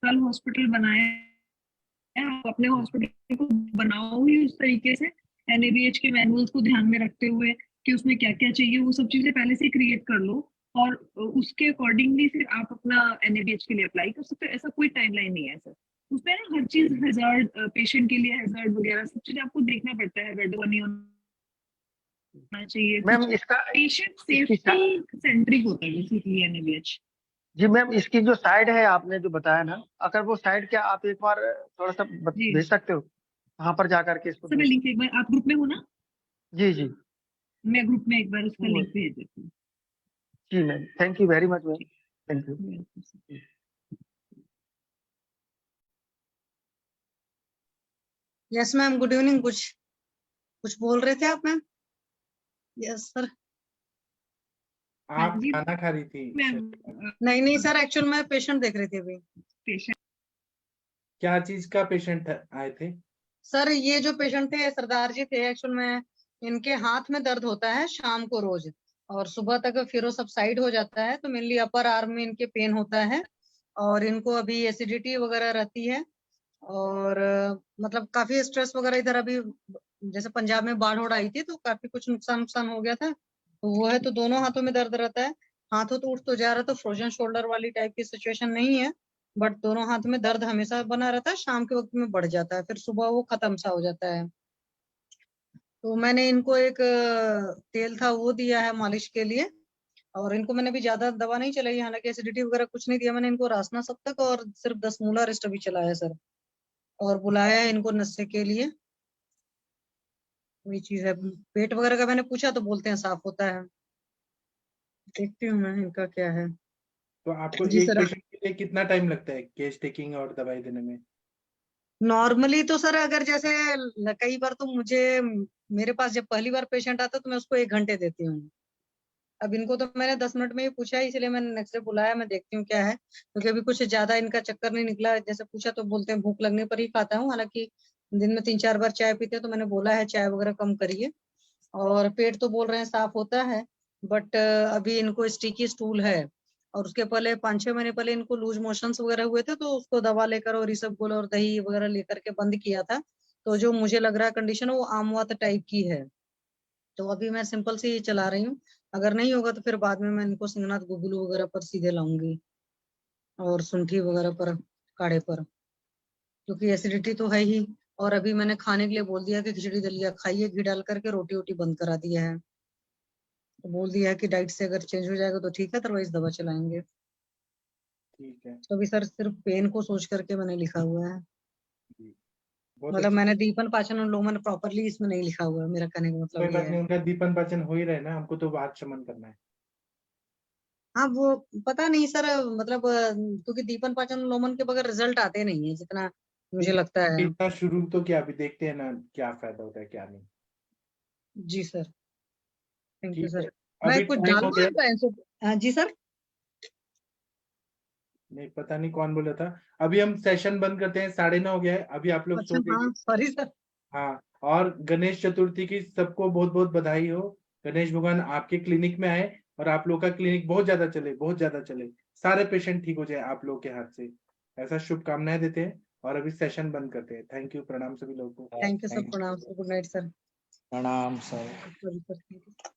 कल हॉस्पिटल बनाया है, आप अपने हॉस्पिटल को बनाओ ही उस तरीके से NABH के मैनुअल्स को ध्यान में रखते हुए कि उसमें क्या क्या चाहिए, वो सब चीजें पहले से क्रिएट कर लो और उसके अकॉर्डिंगली फिर आप अपना NABH के लिए अप्लाई कर सकते हो। ऐसा कोई टाइमलाइन नहीं है सर, उसमें ना हर चीज हैजार्ड, पेशेंट के लिए हैजार्ड वगैरह सब चीज आपको देखना पड़ता है, बेड नहीं होना चाहिए, मैम इसका पेशेंट इसकी सेफ्टी सेंट्रिक होता है बेसिकली NABH। जी मैम, इसकी जो साइड है आपने जो बताया ना, अगर वो साइड क्या आप एक बार थोड़ा सा भेज सकते हो वहां पर जा करके इसको सर मैं लिंक एक बार, आप ग्रुप में हो ना? जी जी मैं ग्रुप में एक बार उसका लिंक भेज देती हूँ। जी ma'am, thank you very much ma'am, thank you. Yes ma'am, good evening. कुछ बोल रहे थे आप मैम? Yes sir. आप खाना खा रही थी? नहीं नहीं सर, एक्चुअल मैं पेशेंट देख रही थी अभी। पेशेंट क्या चीज का पेशेंट आए थे? सर ये जो पेशेंट थे सरदार जी थे, एक्चुअल में इनके हाथ में दर्द होता है शाम को रोज, और सुबह तक फिर वो सबसाइड हो जाता है, तो मेनली अपर आर्म में इनके पेन होता है, और इनको अभी एसिडिटी वगैरह रहती है, और मतलब काफी स्ट्रेस वगैरह इधर अभी, जैसे पंजाब में बाढ़ आई थी तो काफी कुछ नुकसान हो गया था, तो वो है, तो दोनों हाथों में दर्द रहता है। हाथों तो उठ तो जा रहा, तो फ्रोजन शोल्डर वाली टाइप की सिचुएशन नहीं है, बट दोनों हाथ में दर्द हमेशा बना रहता है, शाम के वक्त में बढ़ जाता है, फिर सुबह वो खत्म सा हो जाता है। तो मैंने इनको एक तेल था वो दिया है मालिश के लिए, और इनको मैंने भी ज्यादा दवा नहीं चलाई, हालांकि एसिडिटी वगैरह कुछ नहीं दिया मैंने इनको, रासना सप्तक और सिर्फ 10 मूला रेस्ट अभी चलाया सर, और बुलाया है इनको नशे के लिए। वही चीज है, पेट वगैरह का मैंने पूछा तो बोलते हैं साफ होता है, देखती हूँ मैं इनका क्या है। तो आपको जी एक सर। पेशेंट के लिए कितना टाइम लगता है केस टेकिंग और दवाई देने में? नॉर्मली तो सर अगर जैसे कई बार तो मेरे पास जब पहली बार पेशेंट आता तो मैं उसको 1 घंटे देती हूँ। अब इनको तो मैंने 10 मिनट में ही पूछा है, इसलिए मैंने नेक्स्ट डे बुलाया, मैं देखती हूँ क्या है, क्योंकि अभी कुछ ज्यादा इनका चक्कर नहीं निकला, जैसे पूछा तो बोलते हैं भूख लगने पर ही खाता हूँ, हालांकि दिन में 3-4 बार चाय पीते हैं, तो मैंने बोला है चाय वगैरह कम करिए, और पेट तो बोल रहे हैं साफ होता है, बट अभी इनको स्टिकी स्टूल है, और उसके पहले 5-6 महीने पहले इनको लूज मोशंस वगैरह हुए थे, तो उसको दवा लेकर और इसबगोल और दही वगैरह लेकर के बंद किया था, तो जो मुझे लग रहा है कंडीशन वो आमवात टाइप की है, तो अभी मैं सिंपल से ही चला रही हूँ, अगर नहीं होगा तो फिर बाद में मैं इनको सिंगनाथ गुगुलू वगैरह पर सीधे लाऊंगी, और सुंठी वगैरह पर, काढ़े पर, क्योंकि एसिडिटी तो है ही, और अभी मैंने खाने के लिए बोल दिया कि खिचड़ी दलिया खाइए, घी डाल करके, रोटी वोटी बंद करा दिया है, तो बोल दिया है कि डाइट से अगर चेंज हो जाएगा तो ठीक है, अदरवाइज दवा चलाएंगे। ठीक है। तो अभी सर सिर्फ पेन को सोच करके मैंने लिखा हुआ है, बहुत मतलब अच्छी। मैंने दीपन पाचन और लोमन प्रॉपरली इसमें नहीं लिखा हुआ है, मेरा कहने का कोई मतलब ये बात है। नहीं, उनका दीपन पाचन हो ही रहे ना, हमको तो बात शमन करना है। हाँ वो पता नहीं सर, मतलब क्योंकि दीपन पाचन लोमन के बगैर रिजल्ट आते नहीं है जितना मुझे लगता है। इतना शुरू तो क्या, अभी देखते हैं ना क्या फायदा होता है क्या नहीं। जी सर, थैंक यू ठीक है, सर। मैं अभी कुछ टाइम हो डालूं गया। आपका आंसर? हाँ जी सर। नहीं पता नहीं कौन बोला था। अभी हम सेशन बंद करते हैं, 9:30 हो गया है, अभी आप लोग अच्छा सो जाइए। हाँ सॉरी सर। हाँ, और गणेश चतुर्थी की सबको बहुत बहुत बधाई हो। गणेश भगवान आपके क्लिनिक में आए और आप लोग का क्लिनिक बहुत ज्यादा चले, बहुत ज्यादा चले, सारे पेशेंट ठीक हो जाए आप लोग के हाथ से, ऐसा शुभकामनाएं देते हैं। और अभी सेशन बंद करते हैं। थैंक यू, प्रणाम सभी लोगों को। थैंक यू सर, प्रणाम सर, गुड नाइट सर। प्रणाम sir. Sorry sir, thank you.